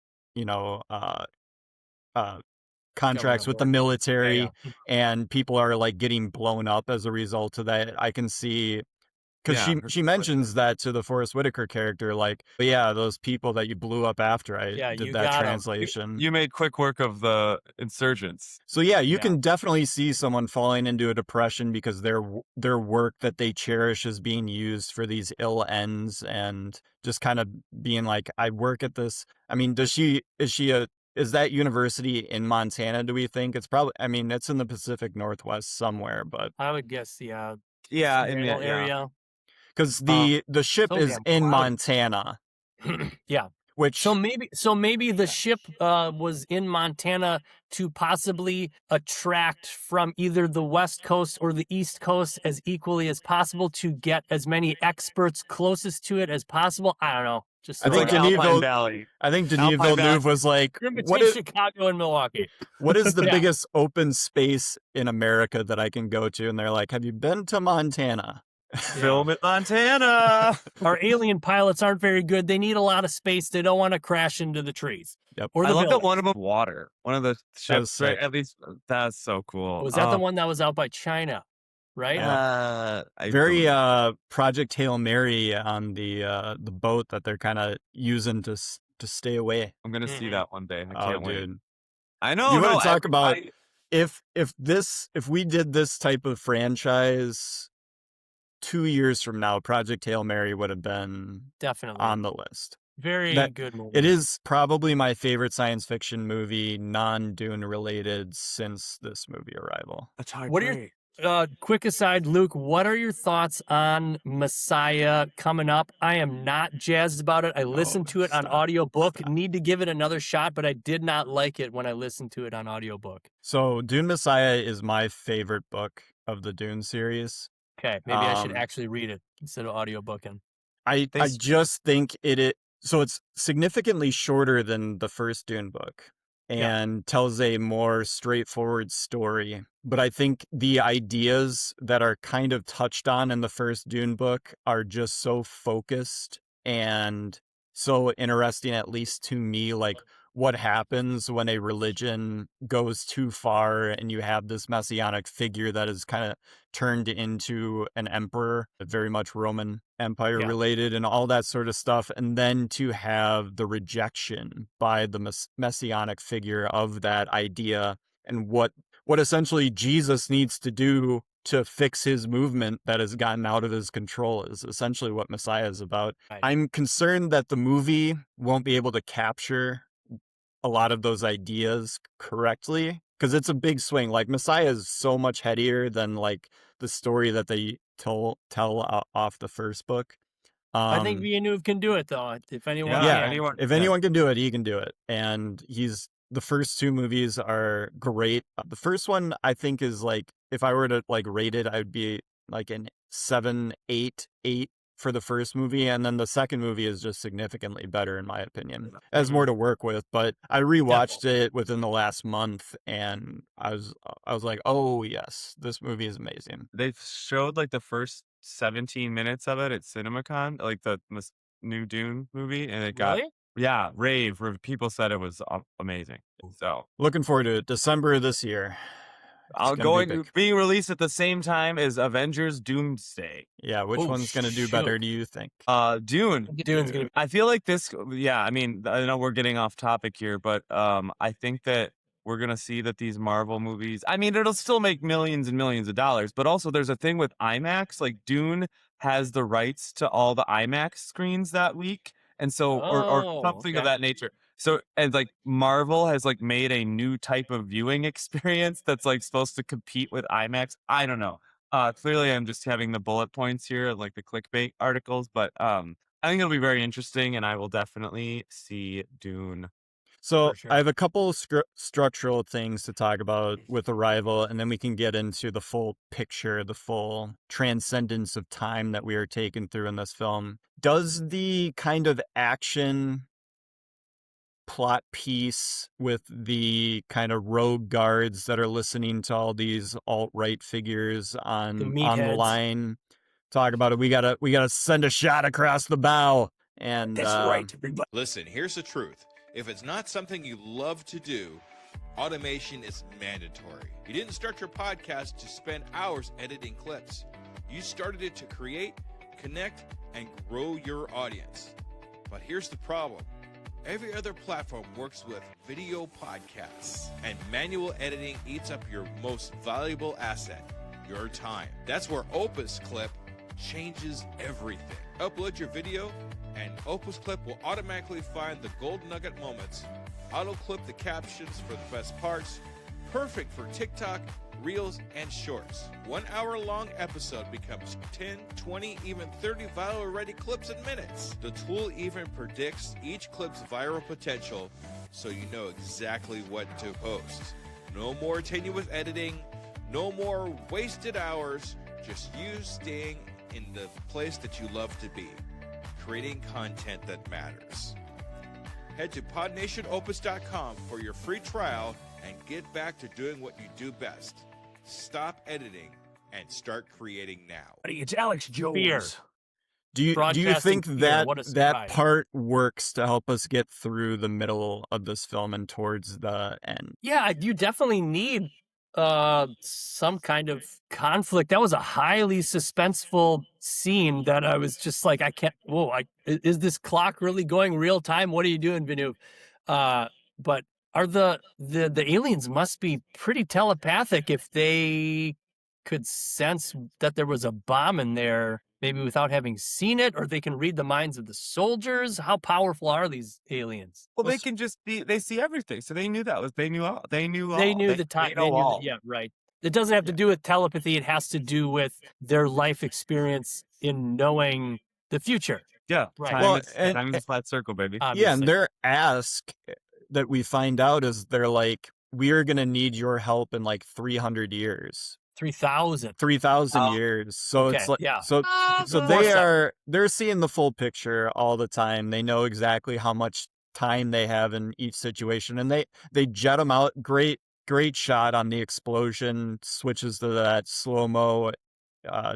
contracts with the military, and people are like getting blown up as a result of that. I can see, because she mentions that to the Forrest Whitaker character, like, those people that you blew up after I did that translation. You made quick work of the insurgents. So you can definitely see someone falling into a depression because their work that they cherish is being used for these ill ends, and just kind of being like, I work at this. I mean, is that university in Montana, do we think? It's probably, I mean, it's in the Pacific Northwest somewhere, but I would guess, in the area. Because the ship is in Montana. Which so maybe the ship was in Montana to possibly attract from either the West Coast or the East Coast as equally as possible, to get as many experts closest to it as possible. I don't know. I think Denis Villeneuve was like, between Chicago and Milwaukee. What is the biggest open space in America that I can go to? And they're like, have you been to Montana? Film at Montana. Our alien pilots aren't very good. They need a lot of space. They don't want to crash into the trees. Yep. Or I love that one of them water. One of the ships, right? At least that's so cool. Was that the one that was out by China? Right? Very Project Hail Mary on the boat that they're kind of using to stay away. I'm gonna see that one day. I can't wait. Dude. I know. You want to talk about if we did this type of franchise 2 years from now, Project Hail Mary would have been definitely on the list. Very good movie. It is probably my favorite science fiction movie, non-Dune related, since this movie Arrival. That's hard. What are your quick aside, Luke? What are your thoughts on Messiah coming up? I am not jazzed about it. I listened to it on audiobook. Need to give it another shot, but I did not like it when I listened to it on audiobook. So Dune Messiah is my favorite book of the Dune series. Okay, maybe I should actually read it instead of audiobooking. I just think so it's significantly shorter than the first Dune book and tells a more straightforward story. But I think the ideas that are kind of touched on in the first Dune book are just so focused and so interesting, at least to me, like what happens when a religion goes too far and you have this messianic figure that is kind of turned into an emperor, very much Roman Empire related and all that sort of stuff. And then to have the rejection by the messianic figure of that idea, and what essentially Jesus needs to do to fix his movement that has gotten out of his control is essentially what Messiah is about. Right. I'm concerned that the movie won't be able to capture a lot of those ideas correctly, because it's a big swing. Like Messiah is so much headier than like the story that they tell off the first book. I think Villeneuve can do it though. If anyone Yeah, can. if anyone can do it, he can do it. And the first two movies are great. The first one I think is like, if I were to like rate it, I would be like an 7, 8 for the first movie, and then the second movie is just significantly better in my opinion. It has more to work with, but I rewatched it within the last month, and I was like, oh yes, this movie is amazing. They showed like the first 17 minutes of it at CinemaCon, like the new Dune movie, and it got rave. People said it was amazing. So looking forward to it. December of this year. Being released at the same time as Avengers Doomsday. Yeah, which one's going to do better, do you think? Dune. Dune's going to I feel like this, I mean, I know we're getting off topic here, but I think that we're going to see that these Marvel movies, I mean, it'll still make millions and millions of dollars, but also there's a thing with IMAX, like Dune has the rights to all the IMAX screens that week. And so, or something of that nature. So, and like Marvel has like made a new type of viewing experience that's like supposed to compete with IMAX. I don't know. Clearly I'm just having the bullet points here, like the clickbait articles, but I think it'll be very interesting, and I will definitely see Dune. So I have a couple structural things to talk about with Arrival, and then we can get into the full picture, the full transcendence of time that we are taken through in this film. Does the kind of action plot piece with the kind of rogue guards that are listening to all these alt-right figures on the line talk about it? We gotta send a shot across the bow. And that's right. Listen, here's the truth. If it's not something you love to do, automation is mandatory. You didn't start your podcast to spend hours editing clips. You started it to create, connect, and grow your audience. But here's the problem. Every other platform works with video podcasts, and manual editing eats up your most valuable asset, your time. That's where Opus Clip changes everything. Upload your video, and Opus Clip will automatically find the gold nugget moments, auto-clip the captions for the best parts, perfect for TikTok, Reels, and Shorts. 1 hour-long episode becomes 10, 20, even 30 viral-ready clips in minutes. The tool even predicts each clip's viral potential, so you know exactly what to post. No more tenuous editing, no more wasted hours, just you staying in the place that you love to be, creating content that matters. Head to podnationopus.com for your free trial and get back to doing what you do best. Stop editing and start creating now. It's Alex Jones. Fear. Do you think that part works to help us get through the middle of this film and towards the end? Yeah, you definitely need some kind of conflict. That was a highly suspenseful scene that I was just like, is this clock really going real time? What are you doing, Villeneuve? But are the aliens must be pretty telepathic if they could sense that there was a bomb in there, maybe without having seen it, or they can read the minds of the soldiers. How powerful are these aliens? Well, they can just they see everything. So they knew they knew the time. Yeah, right. It doesn't have to do with telepathy. It has to do with their life experience in knowing the future. Yeah, right. Time is a flat circle, baby. Obviously. Yeah, and their ask that we find out is they're like, we are going to need your help in like 300 years. 3,000 years. So it's like, so they're seeing the full picture all the time. They know exactly how much time they have in each situation, and they jet them out. Great shot on the explosion, switches to that slow-mo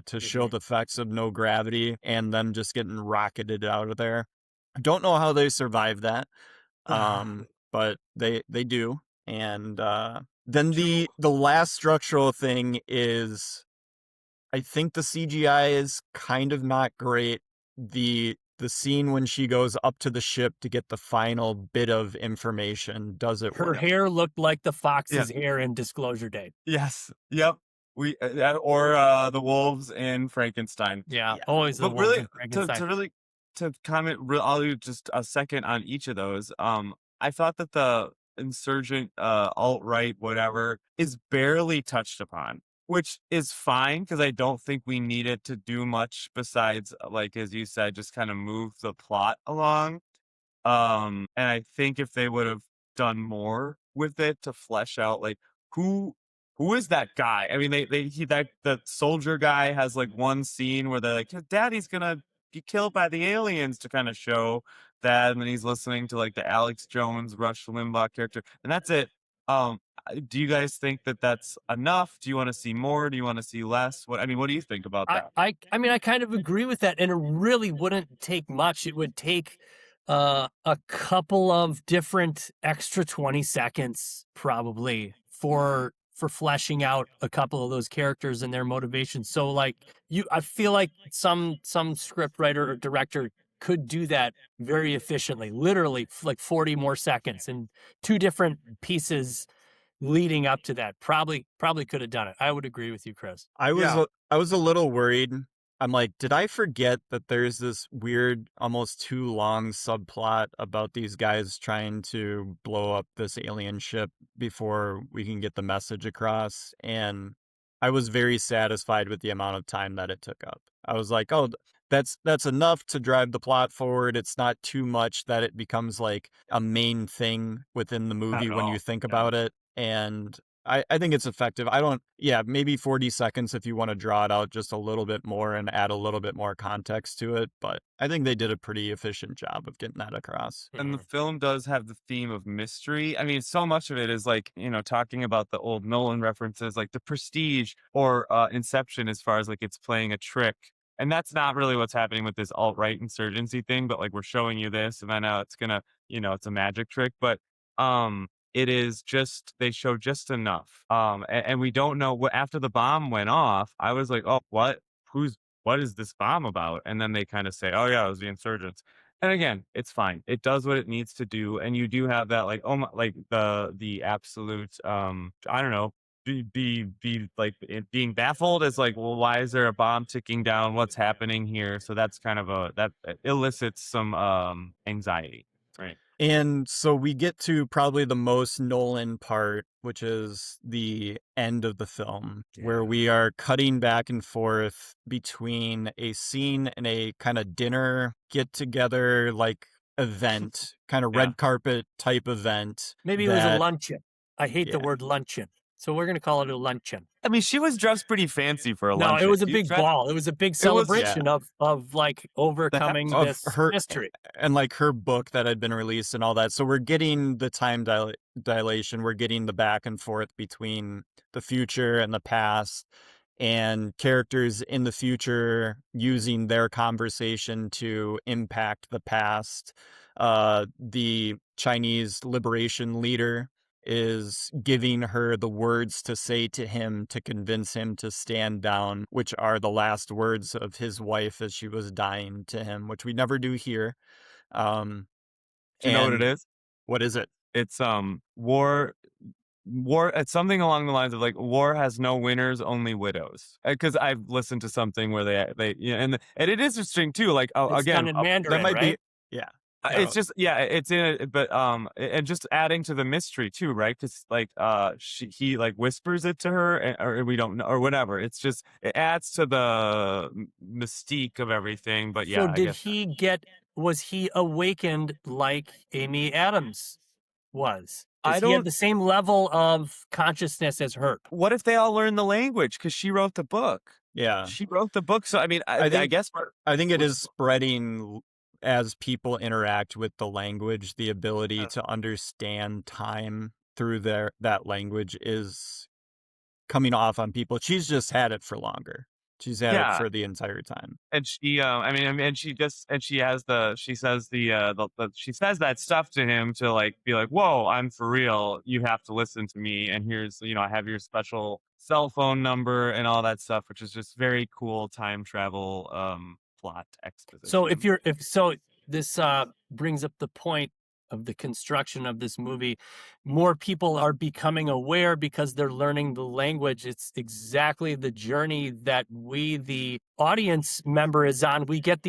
to show the effects of no gravity and them just getting rocketed out of there. I don't know how they survive that. But they do. And then the last structural thing is, I think the CGI is kind of not great. The scene when she goes up to the ship to get the final bit of information, does it Her work? hair looked like the fox's hair in Disclosure Day. Yes. Yep. Or the wolves in Frankenstein. Yeah. Always the wolves in Frankenstein. To comment, I'll do just a second on each of those. I thought that the insurgent, alt-right, whatever, is barely touched upon, which is fine because I don't think we need it to do much besides, like, as you said, just kind of move the plot along. And I think if they would have done more with it to flesh out, like, who who is that guy? I mean, that the soldier guy has like one scene where they're like, "Daddy's gonna be killed by the aliens," to kind of show that, and then he's listening to like the Alex Jones, Rush Limbaugh character, and that's it. Do you guys think that that's enough? Do you want to see more? Do you want to see less? What do you think about that? I mean, I kind of agree with that, and it really wouldn't take much. It would take a couple of different extra 20 seconds probably for fleshing out a couple of those characters and their motivations. So like I feel like some script writer or director could do that very efficiently, literally like 40 more seconds and two different pieces leading up to that. Probably could have done it. I would agree with you, Chris. I was a little worried. I'm like, did I forget that there's this weird, almost too long subplot about these guys trying to blow up this alien ship before we can get the message across? And I was very satisfied with the amount of time that it took up. I was like, oh, that's enough to drive the plot forward. It's not too much that it becomes like a main thing within the movie when you think about it. And I think it's effective. Maybe 40 seconds if you want to draw it out just a little bit more and add a little bit more context to it. But I think they did a pretty efficient job of getting that across. And the film does have the theme of mystery. I mean, so much of it is like, talking about the old Nolan references, like The Prestige or Inception, as far as like it's playing a trick. And that's not really what's happening with this alt-right insurgency thing, but like we're showing you this and then now it's gonna, it's a magic trick. But it is just, they show just enough. And we don't know what, after the bomb went off, I was like, oh, what is this bomb about? And then they kind of say, oh yeah, it was the insurgents. And again, it's fine. It does what it needs to do. And you do have that, like, oh my, like the absolute, I don't know, be like being baffled as like, well, why is there a bomb ticking down? What's happening here? So that's kind of that elicits some anxiety, right? And so we get to probably the most Nolan part, which is the end of the film, where we are cutting back and forth between a scene and a kind of dinner get together, like event, kind of red carpet type event. Maybe it was a luncheon. I hate the word luncheon. So we're going to call it a luncheon. I mean, she was dressed pretty fancy for a luncheon. No, it was a big ball. It was a big celebration of like overcoming this mystery. And like her book that had been released and all that. So we're getting the time dilation. We're getting the back and forth between the future and the past, and characters in the future using their conversation to impact the past. The Chinese liberation leader is giving her the words to say to him to convince him to stand down, which are the last words of his wife as she was dying to him, which we never do here. Do you know what it is? What is it? It's war. It's something along the lines of like, war has no winners, only widows. Because I've listened to something where they and it is interesting too. Like, again, in Mandarin, that might right? be it's just it's in it, but and just adding to the mystery too, right? Because like he like whispers it to her, or we don't know, or whatever. It's just, it adds to the mystique of everything. But yeah, so was he awakened like Amy Adams was? Does he have the same level of consciousness as her? What if they all learn the language? Because she wrote the book. Yeah, she wrote the book. So I mean, I think it is spreading. As people interact with the language, the ability to understand time through that language is coming off on people. She's just had it for longer. She's had it for the entire time. And she, she says she says that stuff to him to like be like, whoa, I'm for real. You have to listen to me. And here's, I have your special cell phone number and all that stuff, which is just very cool time travel, plot exposition. So this brings up the point of the construction of this movie. More people are becoming aware because they're learning the language. It's exactly the journey that we, the audience member, is on. We get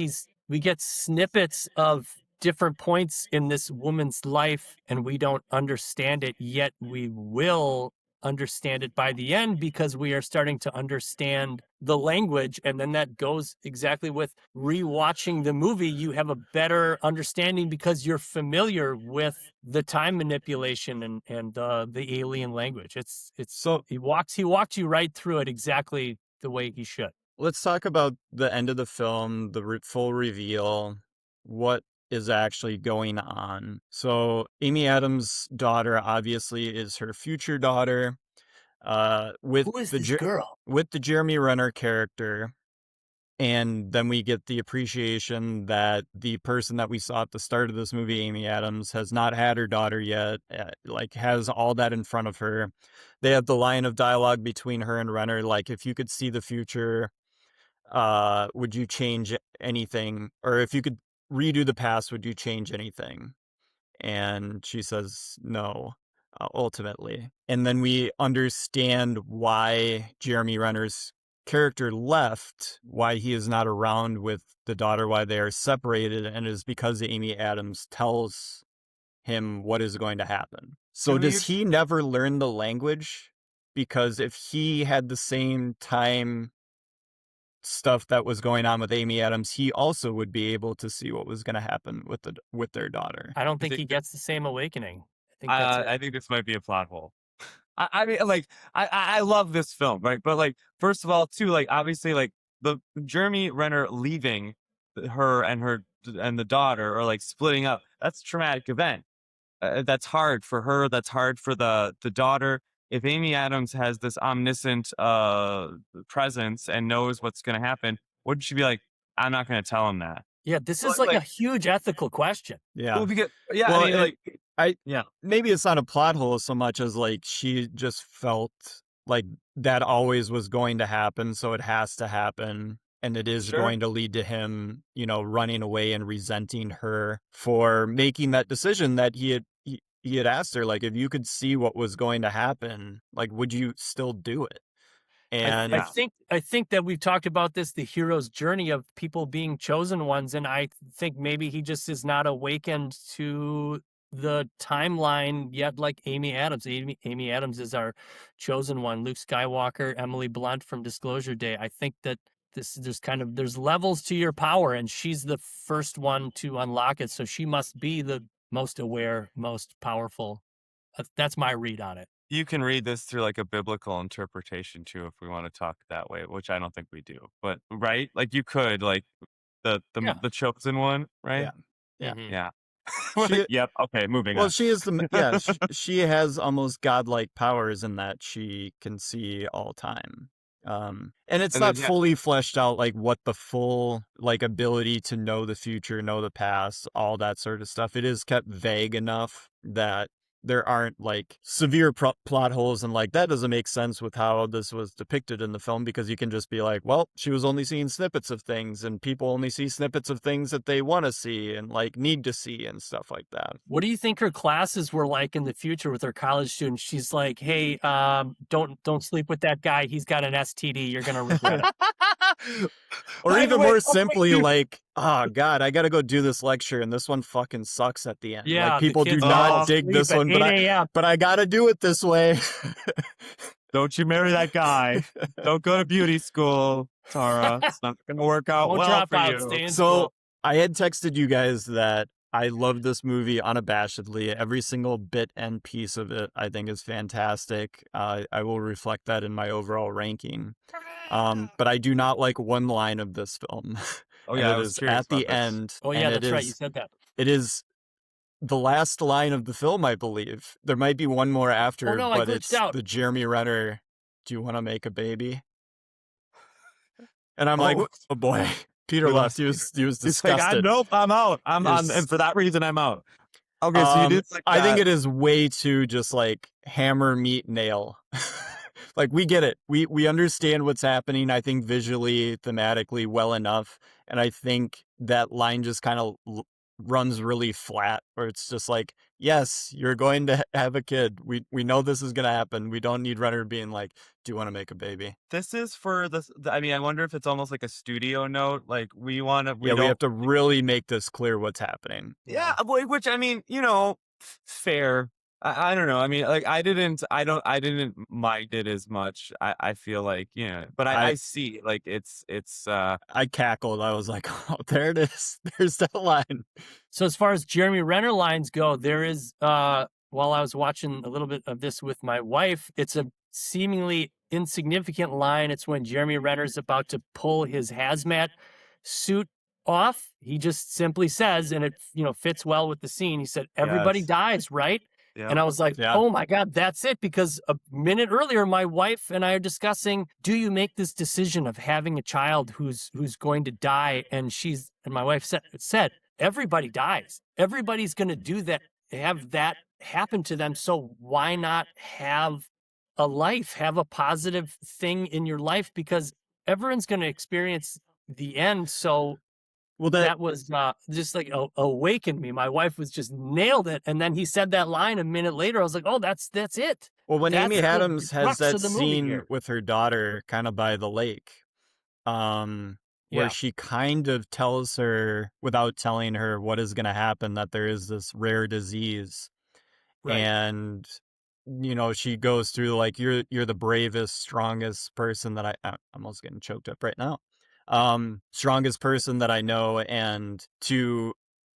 snippets of different points in this woman's life and we don't understand it yet. We will understand it by the end because we are starting to understand the language. And then that goes exactly with rewatching the movie. You have a better understanding because you're familiar with the time manipulation and the alien language. It's So he walks you right through it exactly the way he should. let's talk about the end of the film, the full reveal, what is actually going on. So Amy Adams' daughter obviously is her future daughter. With Who is the this girl? with the Jeremy Renner character, and then we get the appreciation that the person that we saw at the start of this movie, Amy Adams, has not had her daughter yet. Like has all that in front of her. They have the line of dialogue between her and Renner, like if you could see the future, would you change anything? Or if you could redo the past, would you change anything? And she says no, ultimately. And then we understand why Jeremy Renner's character left, why he is not around with the daughter, why they are separated, and it is because Amy Adams tells him what is going to happen. So does he never learn the language? Because if he had the same time stuff that was going on with Amy Adams, he also would be able to see what was going to happen with their daughter. I don't think think he that- gets the same awakening. I think that's it. I think this might be a plot hole. I mean, like, I love this film, right? But like, first of all, too, like, obviously, like the Jeremy Renner leaving her and the daughter, or like splitting up. That's a traumatic event. That's hard for her. That's hard for the daughter. If Amy Adams has this omniscient presence and knows what's going to happen, wouldn't she be like, I'm not going to tell him that? Yeah, this Well, is like a like- huge ethical question. Yeah. Well, because, yeah, Well, I mean, like, maybe it's not a plot hole so much as like she just felt like that always was going to happen, so it has to happen, and it is Sure. going to lead to him, running away and resenting her for making that decision that he had asked her, like, if you could see what was going to happen, like, would you still do it? And I think that we've talked about this, the hero's journey of people being chosen ones, and I think maybe he just is not awakened to the timeline yet, like Amy Adams. Amy Adams is our chosen one. Luke Skywalker, Emily Blunt from Disclosure Day. I think that there's levels to your power, and she's the first one to unlock it. So she must be the most aware, most powerful. That's my read on it. you can read this through like a biblical interpretation too, if we want to talk that way, which I don't think we do. But right, like you could, like the chosen one, right? Yeah. Mhm. Yeah. She- Yep. Okay. Moving well, on. she is she has almost godlike powers in that she can see all time. And it's And not then, yeah. fully fleshed out, like what the full like ability to know the future, know the past, all that sort of stuff. It is kept vague enough that there aren't like severe plot holes, and like that doesn't make sense with how this was depicted in the film, because you can just be like, well, she was only seeing snippets of things, and people only see snippets of things that they want to see and like need to see and stuff like that. What do you think her classes were like in the future with her college students? She's like, "Hey, don't sleep with that guy. He's got an STD. You're gonna regret it." Or By the even way, more okay, simply, dude. like, oh God, I gotta go do this lecture, and this one fucking sucks at the end. Yeah, like the people do kids not fall dig this one, but 8 a.m. I gotta do it this way. Don't you marry that guy. Don't go to beauty school, Tara. It's not going to work out Won't well drop for out. you. Stay in So school. I had texted you guys that I love this movie unabashedly. Every single bit and piece of it, I think, is fantastic. I will reflect that in my overall ranking. But I do not like one line of this film. Oh, And yeah, I it was is curious at the about this. end. Oh and yeah, it that's right. You is- said that. It is the last line of the film, I believe. There might be one more after, Oh, no, I but glitched it's out. the Jeremy Renner, "Do you want to make a baby?" And I'm Oh. like, oh boy. Peter We left. lost He was He's disgusted. like, nope, I'm out. I'm on, Is- and for that reason, I'm out. Okay, so you did like I think that. it is way too just like hammer, meat, nail. Like we get it. We understand what's happening, I think visually, thematically well enough. And I think that line just kind of runs really flat, where it's just like, yes, you're going to have a kid. We know this is going to happen. We don't need Renner being like, do you want to make a baby? This is for this. I mean, I wonder if it's almost like a studio note. Like we want to. We have to really make this clear what's happening. Yeah, which I mean, fair. I don't know. I mean, like I didn't mind it as much. I feel like, but I see like it's I cackled. I was like, oh, there it is. There's that line. So as far as Jeremy Renner lines go, there is while I was watching a little bit of this with my wife, it's a seemingly insignificant line. It's when Jeremy Renner's about to pull his hazmat suit off. He just simply says, and it fits well with the scene. He said, "Everybody dies, right?" Yeah. And I was like, oh my God, that's it. Because a minute earlier, my wife and I are discussing, do you make this decision of having a child who's going to die? And my wife said, everybody dies. Everybody's going to do that, have that happen to them. So why not have a life, have a positive thing in your life? Because everyone's going to experience the end. So that was just like awakened me. My wife was just nailed it. And then he said that line a minute later. I was like, oh, that's it. Well, when Amy Adams has that scene scene with her daughter kind of by the lake, where she kind of tells her without telling her what is going to happen, that there is this rare disease. Right. And, she goes through like, you're the bravest, strongest person that I'm almost getting choked up right now. Strongest person that I know, and to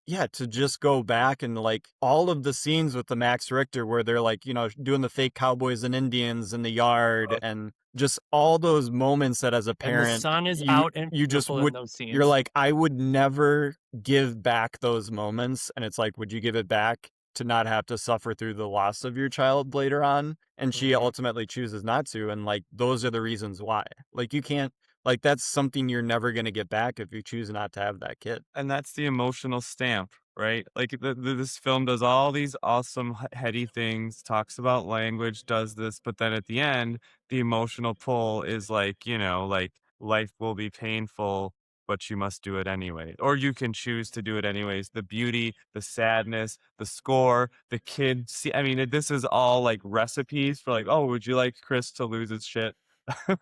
just go back and like all of the scenes with the Max Richter where they're like, doing the fake cowboys and Indians in the yard, and just all those moments that as a parent, and the sun is out and you just would, those scenes. You're like, I would never give back those moments. And it's like, would you give it back to not have to suffer through the loss of your child later on? And she ultimately chooses not to. And like, those are the reasons why. Like, you can't, like, that's something you're never going to get back if you choose not to have that kid. And that's the emotional stamp, right? Like this film does all these awesome heady things, talks about language, does this, but then at the end, the emotional pull is like, like life will be painful, but you must do it anyway. Or you can choose to do it anyways. The beauty, the sadness, the score, the kid. See, I mean, this is all like recipes for like, oh, would you like Chris to lose his shit?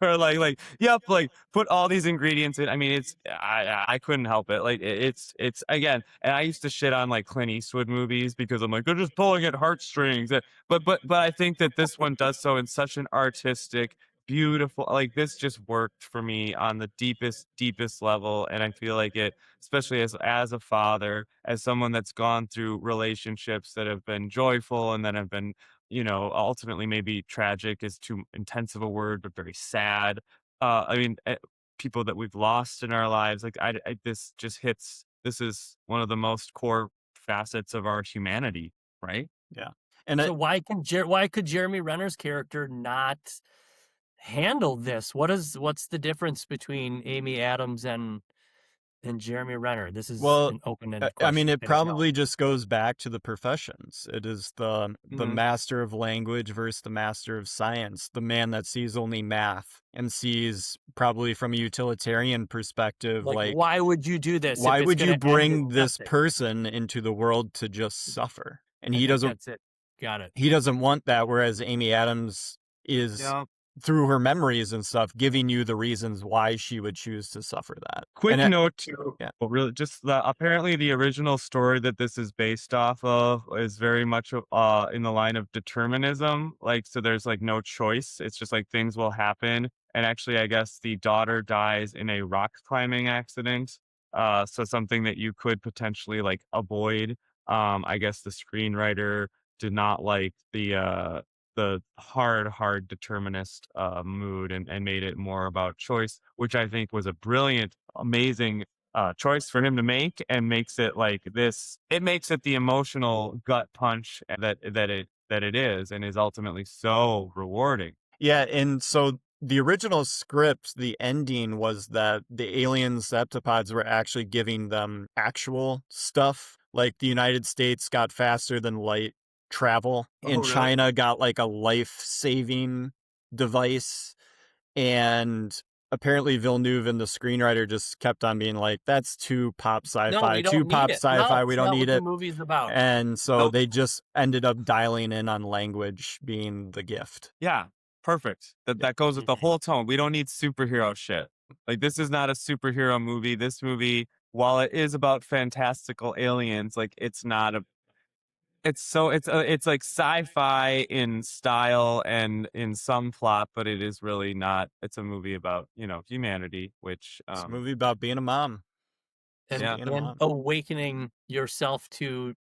Or like yep, like put all these ingredients in. I mean, it's I couldn't help it. Like it's again, and I used to shit on like Clint Eastwood movies because I'm like, they're just pulling at heartstrings. But I think that this one does so in such an artistic, beautiful, like this just worked for me on the deepest level. And I feel like it, especially as a father, as someone that's gone through relationships that have been joyful and that have been, ultimately maybe tragic is too intense of a word, but very sad. I mean, people that we've lost in our lives, like this just hits. This is one of the most core facets of our humanity, right? Yeah. And so why could Jeremy Renner's character not handle this? What's the difference between Amy Adams and Jeremy Renner? This is an open-ended question. I mean, it probably just goes back to the professions. It is the master of language versus the master of science, the man that sees only math and sees probably from a utilitarian perspective, like why would you do this? Why would you bring this person into the world to just suffer? And he doesn't. That's it. Got it. He doesn't want that. Whereas Amy Adams is, through her memories and stuff, giving you the reasons why she would choose to suffer that. Quick note too. Yeah. Really, just apparently the original story that this is based off of is very much in the line of determinism. Like, so there's like no choice. It's just like things will happen. And actually, I guess the daughter dies in a rock climbing accident. So something that you could potentially like avoid. I guess the screenwriter did not like the hard determinist mood and made it more about choice, which I think was a brilliant, amazing choice for him to make, and makes it like this. It makes it the emotional gut punch that it is, and is ultimately so rewarding. Yeah, and so the original script, the ending was that the alien septopods were actually giving them actual stuff. Like the United States got faster than light travel, and China got like a life-saving device, and apparently Villeneuve and the screenwriter just kept on being like, that's too pop No, sci-fi, we too don't need pop it. sci-fi, No, we it's don't not need what the it. movie's about. And so Nope. they just ended up dialing in on language being the gift. Yeah, perfect. That goes with the whole tone. We don't need superhero shit. Like, this is not a superhero movie. This movie, while it is about fantastical aliens, like, it's not a. It's like sci-fi in style and in some plot, but it is really not. It's a movie about humanity, which It's a movie about being a mom. And, Yeah. Being a and mom. awakening yourself to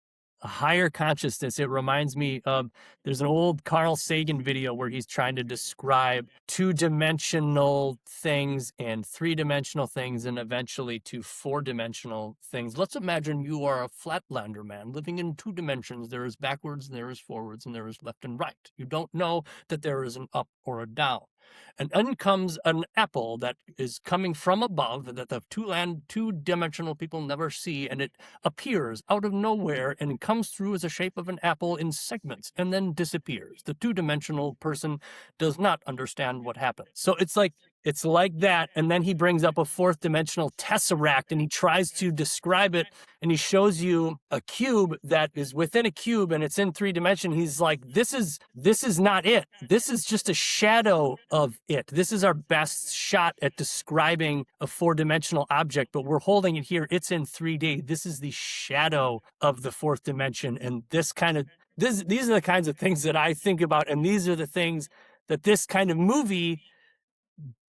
a higher consciousness. It reminds me of, there's an old Carl Sagan video where he's trying to describe two-dimensional things and three-dimensional things and eventually to four-dimensional things. Let's imagine you are a flatlander man living in two dimensions. There is backwards, and there is forwards, and there is left and right. You don't know that there is an up or a down. And in comes an apple that is coming from above that the two-dimensional people never see, and it appears out of nowhere and comes through as a shape of an apple in segments and then disappears. The two-dimensional person does not understand what happened. So it's like that, and then he brings up a fourth dimensional tesseract and he tries to describe it, and he shows you a cube that is within a cube and it's in three dimension. He's like, this is not it. This is just a shadow of it. This is our best shot at describing a four-dimensional object, but we're holding it here. It's in 3D. This is the shadow of the fourth dimension. And these are the kinds of things that I think about, and these are the things that this kind of movie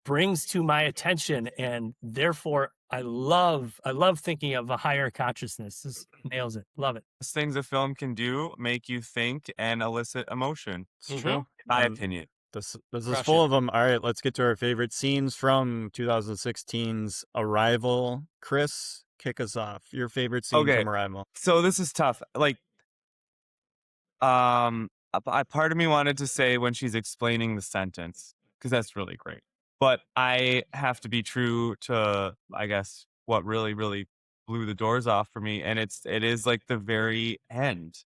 brings to my attention, and therefore I love thinking of a higher consciousness. This nails it. Love it. Things a film can do make you think and elicit emotion. It's true. In my And opinion. This is Crush full it. of them. All right, let's get to our favorite scenes from 2016's Arrival. Chris, kick us off. Your favorite scene Okay. from Arrival. So this is tough. Like, part of me wanted to say when she's explaining the sentence, because that's really great. But I have to be true to, I guess, what really, really blew the doors off for me, and it is like the very end.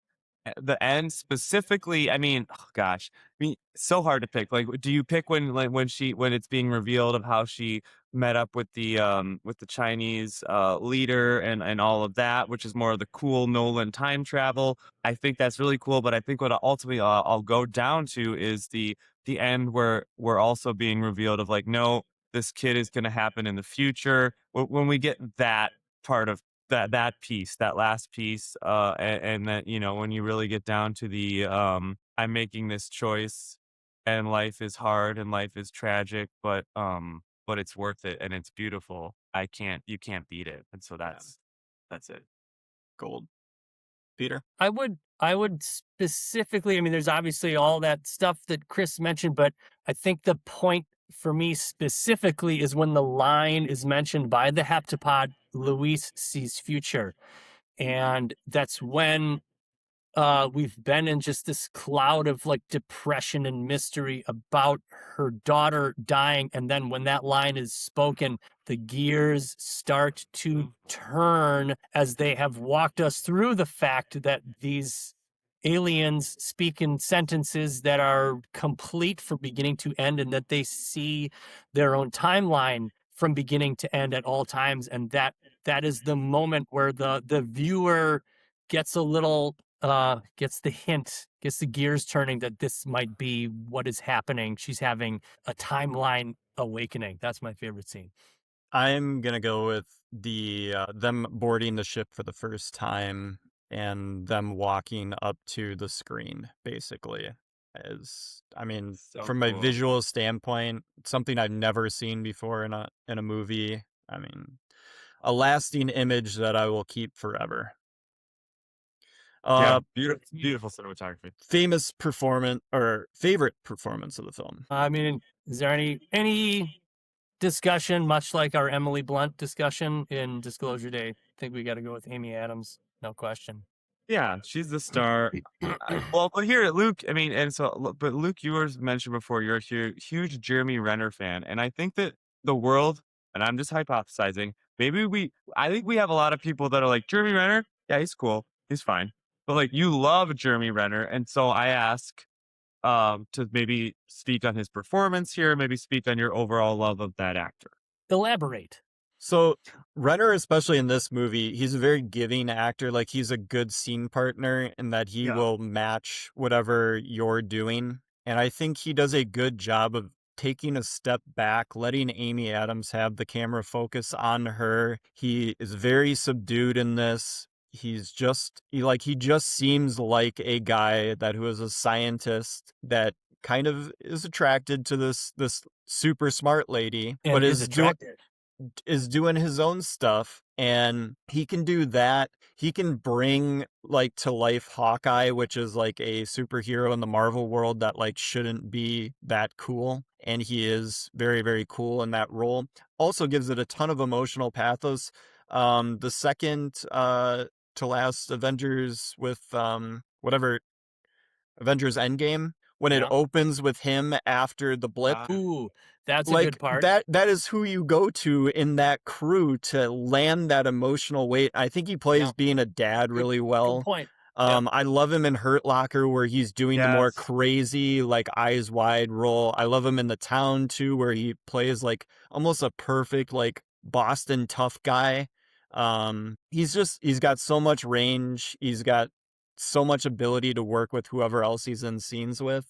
The end specifically, I mean, oh gosh, I mean, so hard to pick. Like, do you pick when it's being revealed of how she met up with the Chinese leader and all of that, which is more of the cool Nolan time travel? I think that's really cool, but I think what ultimately I'll go down to is the end where we're also being revealed of like, no, this kid is going to happen in the future. When we get that part of that piece, that last piece, and that, when you really get down to the I'm making this choice and life is hard and life is tragic, but it's worth it and it's beautiful. You can't beat it. And so that's it. Gold. Peter? I would specifically, I mean, there's obviously all that stuff that Chris mentioned, but I think the point for me specifically is when the line is mentioned by the heptapod, Luis sees future. And that's when we've been in just this cloud of like depression and mystery about her daughter dying. And then when that line is spoken, the gears start to turn as they have walked us through the fact that these aliens speak in sentences that are complete from beginning to end, and that they see their own timeline from beginning to end at all times. And that is the moment where the viewer gets a little gets the hint, gets the gears turning that this might be what is happening. She's having a timeline awakening. That's my favorite scene. I'm gonna go with the them boarding the ship for the first time and them walking up to the screen, basically. From a cool. visual standpoint, something I've never seen before in a movie. I mean, a lasting image that I will keep forever. Beautiful cinematography. Famous performance or favorite performance of the film. I mean, is there any discussion, much like our Emily Blunt discussion in Disclosure Day? I think we got to go with Amy Adams, no question. Yeah, she's the star. Well, but here, Luke, I mean, but Luke, you were mentioned before, you're a huge Jeremy Renner fan. And I think that the world, and I'm just hypothesizing, I think we have a lot of people that are like, Jeremy Renner, yeah, he's cool, he's fine. But like, you love Jeremy Renner. And so I ask, to maybe speak on his performance here, maybe speak on your overall love of that actor. Elaborate. So Renner, especially in this movie, he's a very giving actor. Like, he's a good scene partner in that he will match whatever you're doing. And I think he does a good job of taking a step back, letting Amy Adams have the camera focus on her. He is very subdued in this. He just seems like a guy who is a scientist that kind of is attracted to this super smart lady, And but is attracted. is doing his own stuff, and he can do that. He can bring like to life Hawkeye, which is like a superhero in the Marvel world that like shouldn't be that cool, and he is very, very cool in that role. Also gives it a ton of emotional pathos. The second to last Avengers with Avengers Endgame, when it opens with him after the blip. Ooh, that's a Like, good part. that is who you go to in that crew to land that emotional weight. I think he plays being a dad really well. Good point. I love him in Hurt Locker, where he's doing the more crazy, like, eyes wide role. I love him in The Town too, where he plays like almost a perfect like Boston tough guy. He's got so much range. He's got so much ability to work with whoever else he's in scenes with.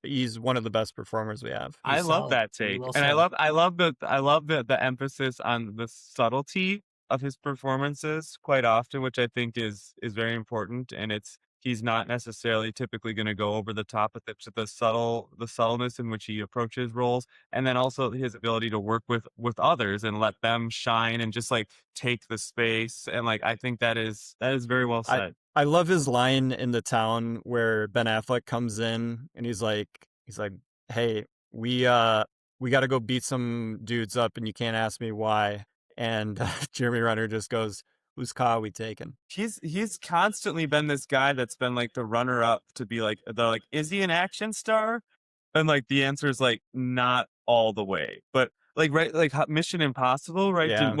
He's one of the best performers we have. I love that take. And I love the emphasis on the subtlety of his performances quite often, which I think is very important. And he's not necessarily typically going to go over the top with the subtleness in which he approaches roles, and then also his ability to work with others and let them shine and just like take the space. And like, I think that is very well said. I love his line in The Town where Ben Affleck comes in and he's like, hey, we got to go beat some dudes up and you can't ask me why. And Jeremy Renner just goes, whose car are we taking? He's constantly been this guy that's been like the runner up to be like, is he an action star? And like the answer is like not all the way, but like, right, like Mission Impossible, right? Yeah.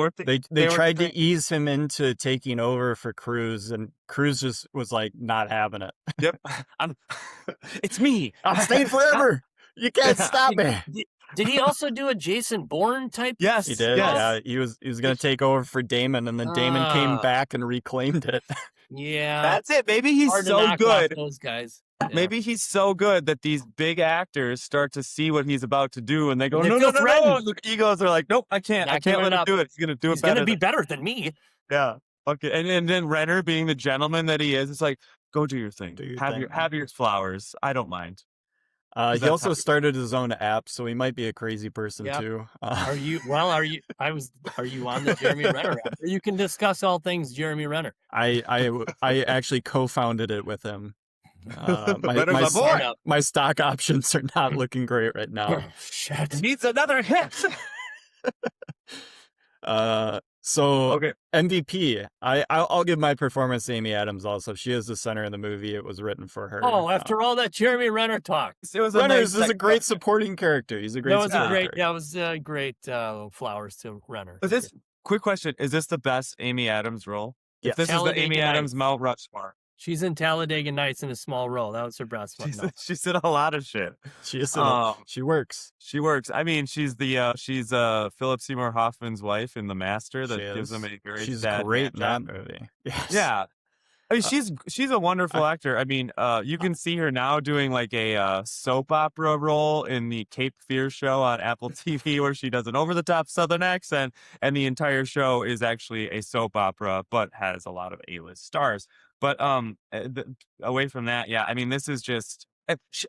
They tried to ease him into taking over for Cruise, and Cruise just was like not having it. Yep. It's me. I'm staying forever. You can't stop me. Did he also do a Jason Bourne type? Yes, he did. Yes. Yeah, he was going to take over for Damon, and then Damon came back and reclaimed it. Yeah, that's it. Maybe he's hard to so knock good. off those guys. Yeah. Maybe he's so good that these big actors start to see what he's about to do, and they go, no. The egos are like, nope, I can't let him do it. He's gonna do it better. He's gonna be better than me. Yeah. Okay. And then Renner, being the gentleman that he is, it's like, go do your thing. Have your flowers. I don't mind. He also started his own app, so he might be a crazy person too. Are you on the Jeremy Renner app? You can discuss all things Jeremy Renner. I actually co-founded it with him. My stock options are not looking great right now. Shit. Needs another hit. So MVP, I'll give my performance to Amy Adams also. She is the center of the movie. It was written for her. Oh, after all that Jeremy Renner talk. Renner is a great supporting character. He's a great character. That was great flowers to Renner. Quick question. Is this the best Amy Adams role? Yes. If this is the Amy Adams Mount Rushmore. She's in Talladega Nights in a small role. That was her best one. She's in a lot of shit. She works. She works. I mean, she's Philip Seymour Hoffman's wife in The Master. That gives him a very sad great in that movie. Yes. Yeah. I mean, she's a wonderful actor. I mean, you can see her now doing like a soap opera role in the Cape Fear show on Apple TV, where she does an over-the-top Southern accent, and the entire show is actually a soap opera, but has a lot of A-list stars. But away from that, yeah, I mean, this is just she's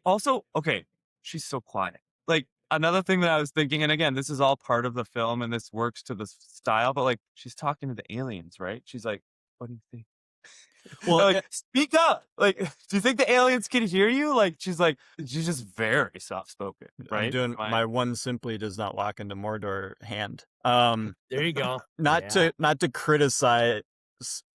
so quiet. Like, another thing that I was thinking, and again, this is all part of the film, and this works to the style, but like, she's talking to the aliens, right? She's like, what do you think? Well, like, speak up. Like, do you think the aliens can hear you? Like, she's just very soft spoken, right? I'm doing my one simply does not walk into Mordor hand. There you go. Not to criticize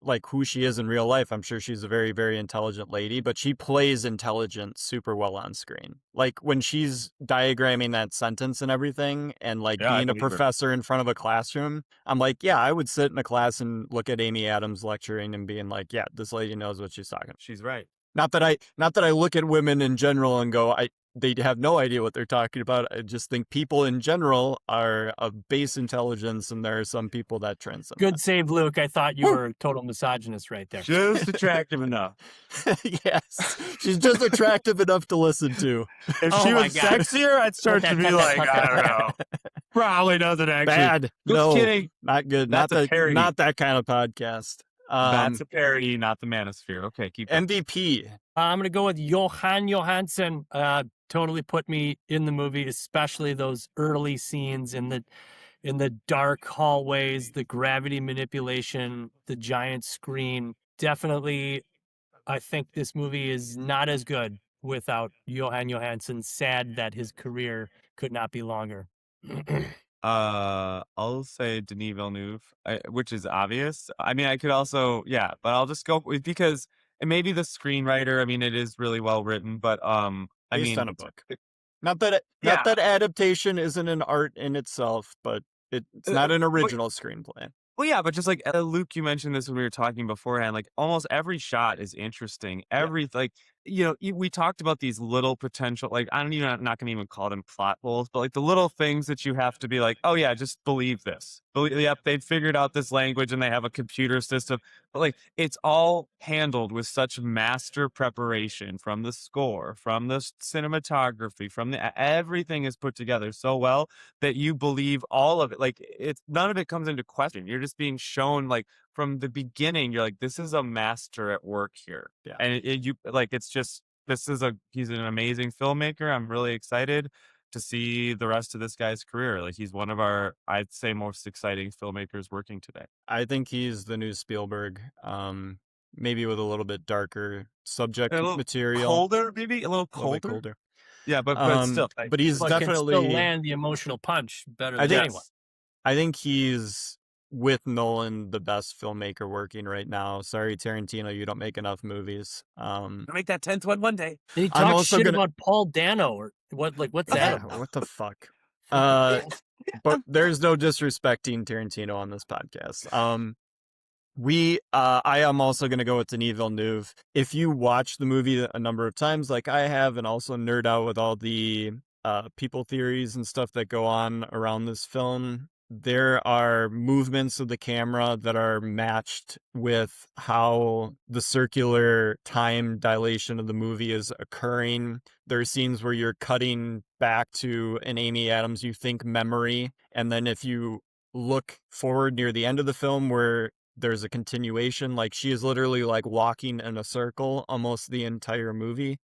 like who she is in real life. I'm sure she's a very, very intelligent lady, but she plays intelligent super well on screen. Like when she's diagramming that sentence and everything, and like being a professor in front of a classroom, I'm like, yeah, I would sit in a class and look at Amy Adams lecturing and being like, yeah, this lady knows what she's talking about. She's right. Not that I look at women in general and go, they have no idea what they're talking about. I just think people in general are of base intelligence, and there are some people that transcend. Good save, Luke. I thought you were a total misogynist right there. Just attractive enough. Yes, she's just attractive enough to listen to. If Oh she my was God. sexier, I'd start to be like, I don't know. Probably doesn't actually. Bad. Just No, kidding. not good. That's a parody. Not that kind of podcast. That's a parody, not the Manosphere. Okay, keep going. MVP. I'm going to go with Jóhann Jóhannsson. Totally put me in the movie, especially those early scenes in the dark hallways, the gravity manipulation, the giant screen. Definitely, I think this movie is not as good without Jóhann Jóhannsson. Sad that his career could not be longer. I'll say Denis Villeneuve, which is obvious. I mean, I could also, but I'll just go with, because it may be the screenwriter. I mean, it is really well written, but Based on a book. Not that adaptation isn't an art in itself, but it's not an original screenplay. Well, yeah, but just like Luke, you mentioned this when we were talking beforehand. Like almost every shot is interesting. We talked about these little potential, like I'm not going to even call them plot holes, but like the little things that you have to be like, oh yeah, just believe this. Yep, they figured out this language and they have a computer system. But like it's all handled with such master preparation, from the score, from the cinematography, everything is put together so well that you believe all of it. Like none of it comes into question. You're just being shown, like, from the beginning, you're like, this is a master at work here. Yeah. And he's an amazing filmmaker. I'm really excited to see the rest of this guy's career. Like he's one of our, I'd say, most exciting filmmakers working today. I think he's the new Spielberg. Maybe with a little bit darker subject material. Colder, maybe a little colder. Yeah, but still. But he's definitely can still land the emotional punch better than anyone. I think he's, with Nolan, the best filmmaker working right now. Sorry, Tarantino, you don't make enough movies. I'll make that 10th one day. And he talks shit about Paul Dano or what? Like what's that? What the fuck? But there's no disrespecting Tarantino on this podcast. I am also going to go with Denis Villeneuve. If you watch the movie a number of times, like I have, and also nerd out with all the people theories and stuff that go on around this film, there are movements of the camera that are matched with how the circular time dilation of the movie is occurring. There are scenes where you're cutting back to an Amy Adams, you think, memory. And then if you look forward near the end of the film where there's a continuation, like she is literally like walking in a circle almost the entire movie.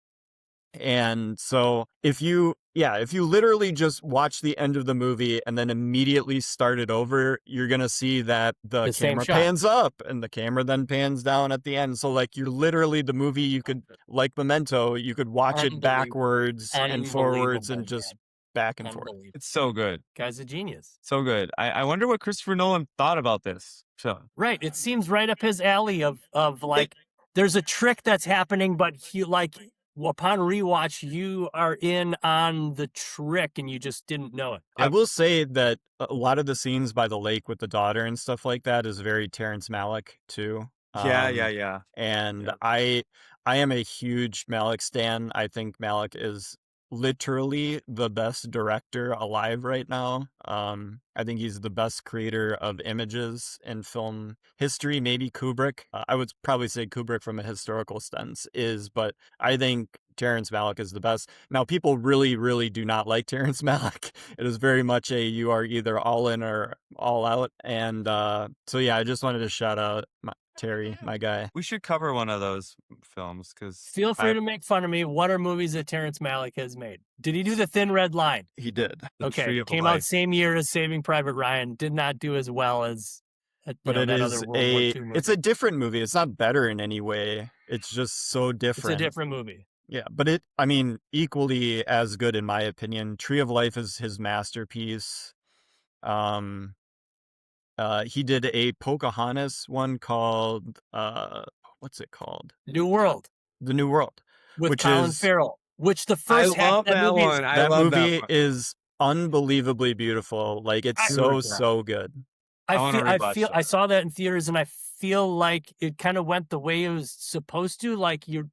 And so if you literally just watch the end of the movie and then immediately start it over, you're going to see that the camera pans up and the camera then pans down at the end. So like you're literally, the movie, you could, like Memento, you could watch it backwards and forwards and just back and forth. It's so good. Guy's a genius. So good. I wonder what Christopher Nolan thought about this film. Right. It seems right up his alley of like, there's a trick that's happening, but he, like, upon rewatch, you are in on the trick and you just didn't know it. I will say that a lot of the scenes by the lake with the daughter and stuff like that is very Terrence Malick too. Yeah. And I am a huge Malick stan. I think Malick is literally the best director alive right now. I think he's the best creator of images in film history. Maybe Kubrick. I would probably say Kubrick from a historical sense but I think Terrence Malick is the best. Now, people really, really do not like Terrence Malick. It is very much you are either all in or all out. And so yeah, I just wanted to shout out Terry, my guy. We should cover one of those films, because feel free to make fun of me. What are movies that Terrence Malick has made? Did he do The Thin Red Line? He did. Okay, came out same year as Saving Private Ryan. Did not do as well as but it is it's a different movie. It's not better in any way. It's just so different. It's a different movie. Yeah, but equally as good in my opinion. Tree of Life is his masterpiece. He did a Pocahontas one called what's it called? New World. The New World, with Colin Farrell. Which the first I love that one. That movie is unbelievably beautiful. Like it's so good. I saw that in theaters, and I feel like it kind of went the way it was supposed to. Like you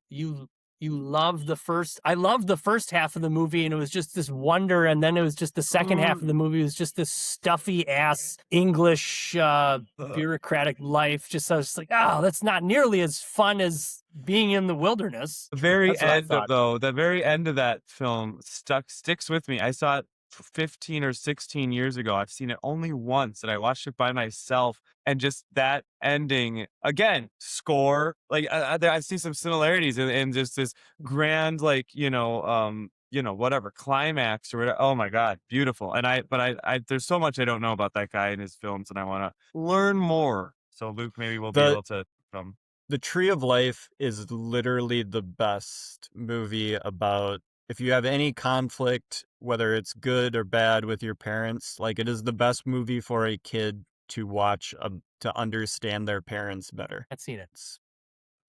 love the first. I loved the first half of the movie, and it was just this wonder, and then it was just the second half of the movie was just this stuffy ass English bureaucratic life. Just I was like, oh, that's not nearly as fun as being in the wilderness. The very That's what I end thought. the very end of that film sticks with me. I saw it 15 or 16 years ago. I've seen it only once, and I watched it by myself. And just that ending again, score, like I see some similarities in just this grand, like whatever climax or whatever. Oh my God, beautiful. And I there's so much I don't know about that guy and his films, and I want to learn more. So Luke, maybe we'll be able to. The Tree of Life is literally the best movie about if you have any conflict, whether it's good or bad with your parents. Like, it is the best movie for a kid to watch to understand their parents better. I've seen it. It's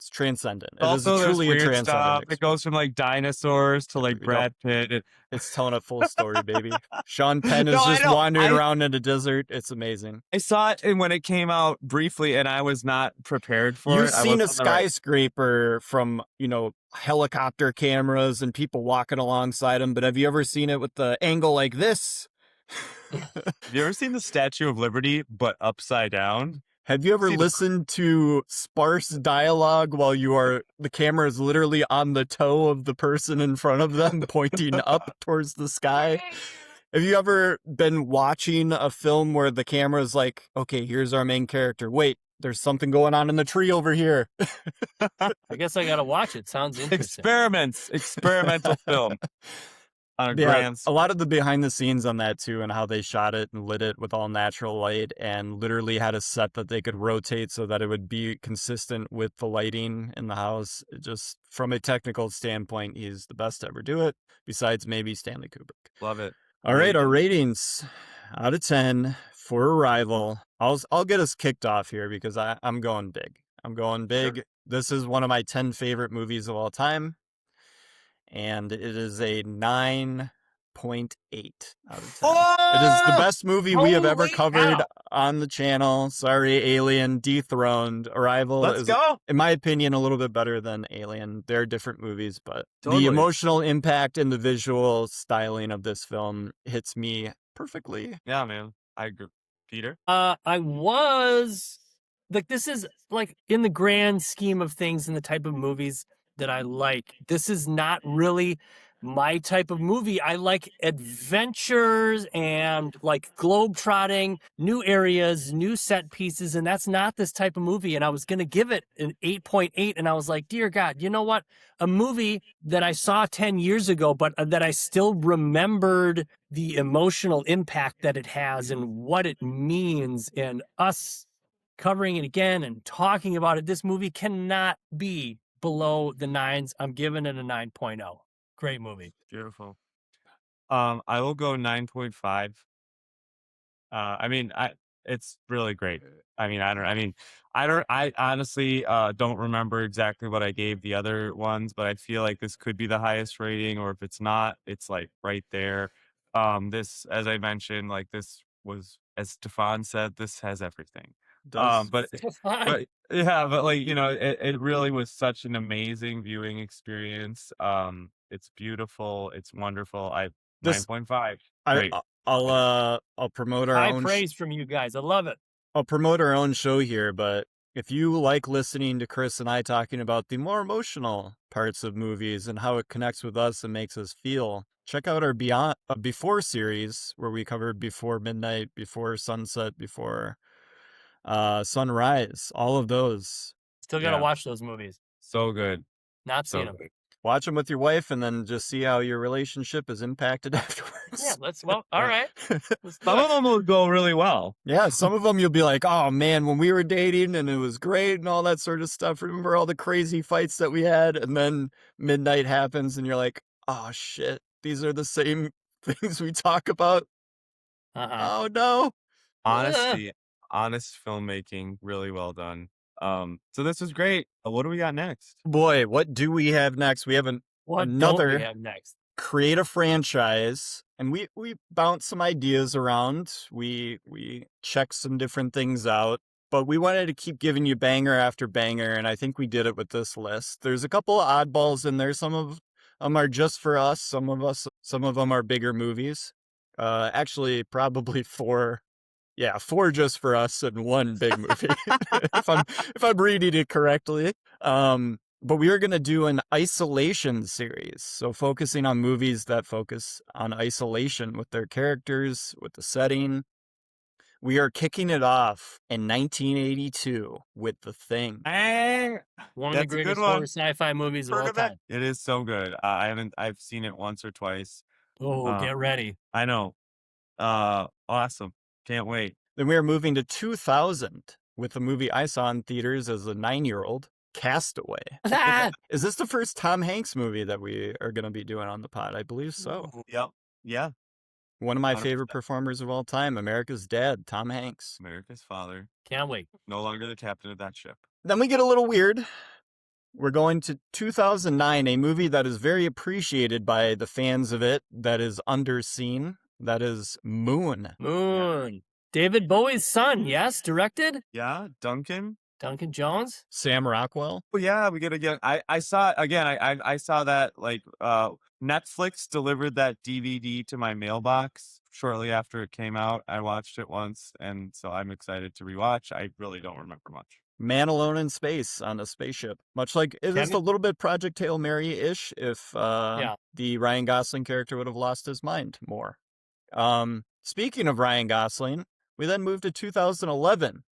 transcendent. It Also, is truly a transcendent stuff. experience. It goes from like dinosaurs to like Brad Pitt. It's telling a full story, baby. Sean Penn is just wandering around in a desert. It's amazing. I saw it when it came out briefly, and I was not prepared for it. You've seen a skyscraper from, helicopter cameras and people walking alongside them, but have you ever seen it with the angle like this? Have you ever seen the Statue of Liberty, but upside down? Have you ever listened to sparse dialogue while the camera is literally on the toe of the person in front of them, pointing up towards the sky? Have you ever been watching a film where the camera is like, okay, here's our main character. Wait, there's something going on in the tree over here. I guess I got to watch it. Sounds interesting. Experimental film. A lot of the behind the scenes on that too, and how they shot it and lit it with all natural light, and literally had a set that they could rotate so that it would be consistent with the lighting in the house. It just, from a technical standpoint, he's the best to ever do it, besides maybe Stanley Kubrick. Love it. All right, our ratings out of 10 for Arrival. I'll get us kicked off here because I'm going big. Sure. This is one of my 10 favorite movies of all time. And it is a 9.8 out of 10. Oh! It is the best movie we have ever covered on the channel. Sorry, Alien, dethroned. Arrival is, in my opinion, a little bit better than Alien. They're different movies, but the emotional impact and the visual styling of this film hits me perfectly. Yeah, man. I agree. Peter? I was... Like, this is, like, in the grand scheme of things and the type of movies that I like, this is not really my type of movie. I like adventures and like globetrotting, new areas, new set pieces, and that's not this type of movie. And I was going to give it an 8.8, and I was like, dear God, you know what? A movie that I saw 10 years ago, but that I still remembered the emotional impact that it has and what it means, and us covering it again and talking about it. This movie cannot be below the 9s. I'm giving it a 9.0. Great movie. Beautiful. I will go 9.5. It's really great. I honestly don't remember exactly what I gave the other ones, but I feel like this could be the highest rating, or if it's not, it's like right there. This, as I mentioned, like this was, as Stefan said, this has everything. But like, it really was such an amazing viewing experience. It's beautiful, it's wonderful. 9.5. I'll promote our own high praise from you guys. I love it. I'll promote our own show here, but if you like listening to Chris and I talking about the more emotional parts of movies and how it connects with us and makes us feel, check out our Before series, where we covered Before Midnight, Before Sunset, Before Sunrise, all of those. Still gotta watch those movies. So good. Not seen them. Watch them with your wife, and then just see how your relationship is impacted afterwards. Yeah, all right. Some of them will go really well. Yeah, some of them you'll be like, oh man, when we were dating and it was great and all that sort of stuff. Remember all the crazy fights that we had? And then midnight happens and you're like, oh shit, these are the same things we talk about. Oh no. Honesty. Honest filmmaking, really well done. So this is great. What do we got next? Boy, what do we have next? We have another have next? Create a franchise and we bounced some ideas around. We checked some different things out, but we wanted to keep giving you banger after banger, and I think we did it with this list. There's a couple of oddballs in there. Some of them are just for us. Some of them are bigger movies. Actually, probably four. Yeah, four just for us and one big movie. if I'm reading it correctly. But we are going to do an isolation series. So focusing on movies that focus on isolation with their characters, with the setting. We are kicking it off in 1982 with The Thing. One of the greatest horror sci-fi movies of all time. It is so good. I've seen it once or twice. Oh, get ready. I know. Awesome. Can't wait. Then we are moving to 2000 with a movie I saw in theaters as a 9-year-old, Castaway. Is this the first Tom Hanks movie that we are going to be doing on the pod? I believe so. Yep. Yeah. One of my 100%. favorite performers of all time, America's Dad, Tom Hanks. America's father. Can't wait. No longer the captain of that ship. Then we get a little weird. We're going to 2009, a movie that is very appreciated by the fans of it, that is underseen. That is Moon. Moon. Yeah. David Bowie's son, yes? Directed? Yeah, Duncan Jones? Sam Rockwell? Oh, yeah, we get again. I saw, again, I saw that, like, Netflix delivered that DVD to my mailbox shortly after it came out. I watched it once, and so I'm excited to rewatch. I really don't remember much. Man alone in space on a spaceship. Much like, it is a little bit Project Hail Mary-ish if the Ryan Gosling character would have lost his mind more. Speaking of Ryan Gosling, we then moved to 2011.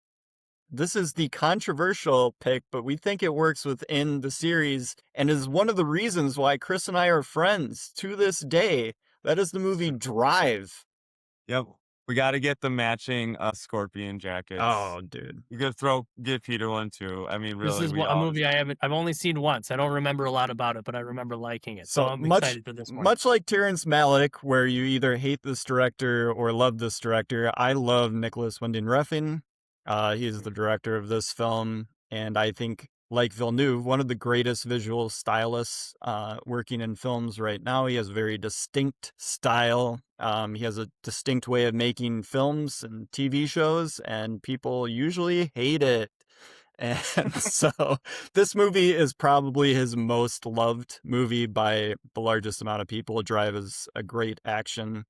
This is the controversial pick, but we think it works within the series and is one of the reasons why Chris and I are friends to this day. That is the movie Drive. Yep. We got to get the matching scorpion jackets. Oh, dude. You got to get Peter one too. I mean, really. This is a movie I've only seen once. I don't remember a lot about it, but I remember liking it. So I'm excited for this one. Much like Terrence Malick, where you either hate this director or love this director, I love Nicholas Winding Refn. He is the director of this film, and I think, like Villeneuve, one of the greatest visual stylists working in films right now. He has a very distinct style. He has a distinct way of making films and TV shows, and people usually hate it. And so this movie is probably his most loved movie by the largest amount of people. Drive is a great action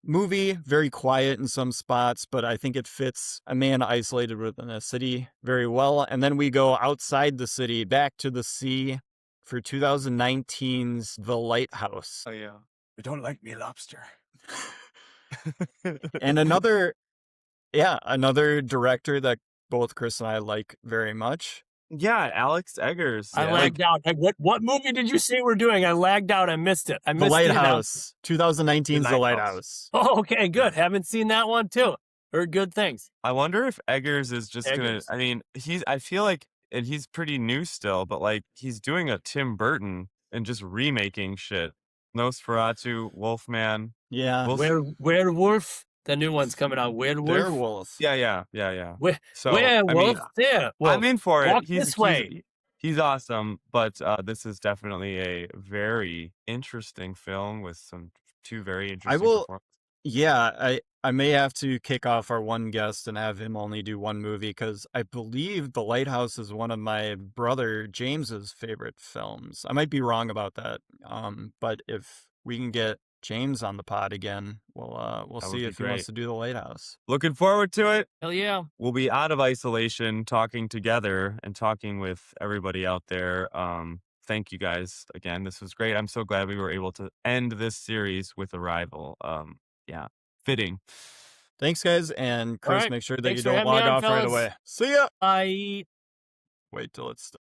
movie, very quiet in some spots, but I think it fits a man isolated within a city very well. And then we go outside the city, back to the sea for 2019's The Lighthouse. Oh, yeah. You don't like me, lobster. And another director that both Chris and I like very much. Yeah, Alex Eggers. I lagged out. What movie did you say we're doing? I lagged out. I missed it. The Lighthouse. 2019's The Lighthouse. Oh, okay, good. Haven't seen that one too. Heard good things. I wonder if Eggers is just gonna. I mean, I feel like, and he's pretty new still, but like he's doing a Tim Burton and just remaking shit. Nosferatu, Wolfman. Yeah. Werewolf. The new one's coming out. Werewolf. Yeah. So Werewolf. I'm in for it. Walk this way. He's awesome, but this is definitely a very interesting film with two very interesting performances. Yeah, I may have to kick off our one guest and have him only do one movie, because I believe The Lighthouse is one of my brother James's favorite films. I might be wrong about that, but if we can get James on the pod again, we'll see if he wants to do The Lighthouse. Looking forward to it. Hell yeah. We'll be out of isolation, talking together and talking with everybody out there. Thank you guys again. This was great. I'm so glad we were able to end this series with Arrival. Yeah, fitting. Thanks, guys. And Chris, right. make sure that Thanks you don't log off right away. See ya. Bye. Wait till it's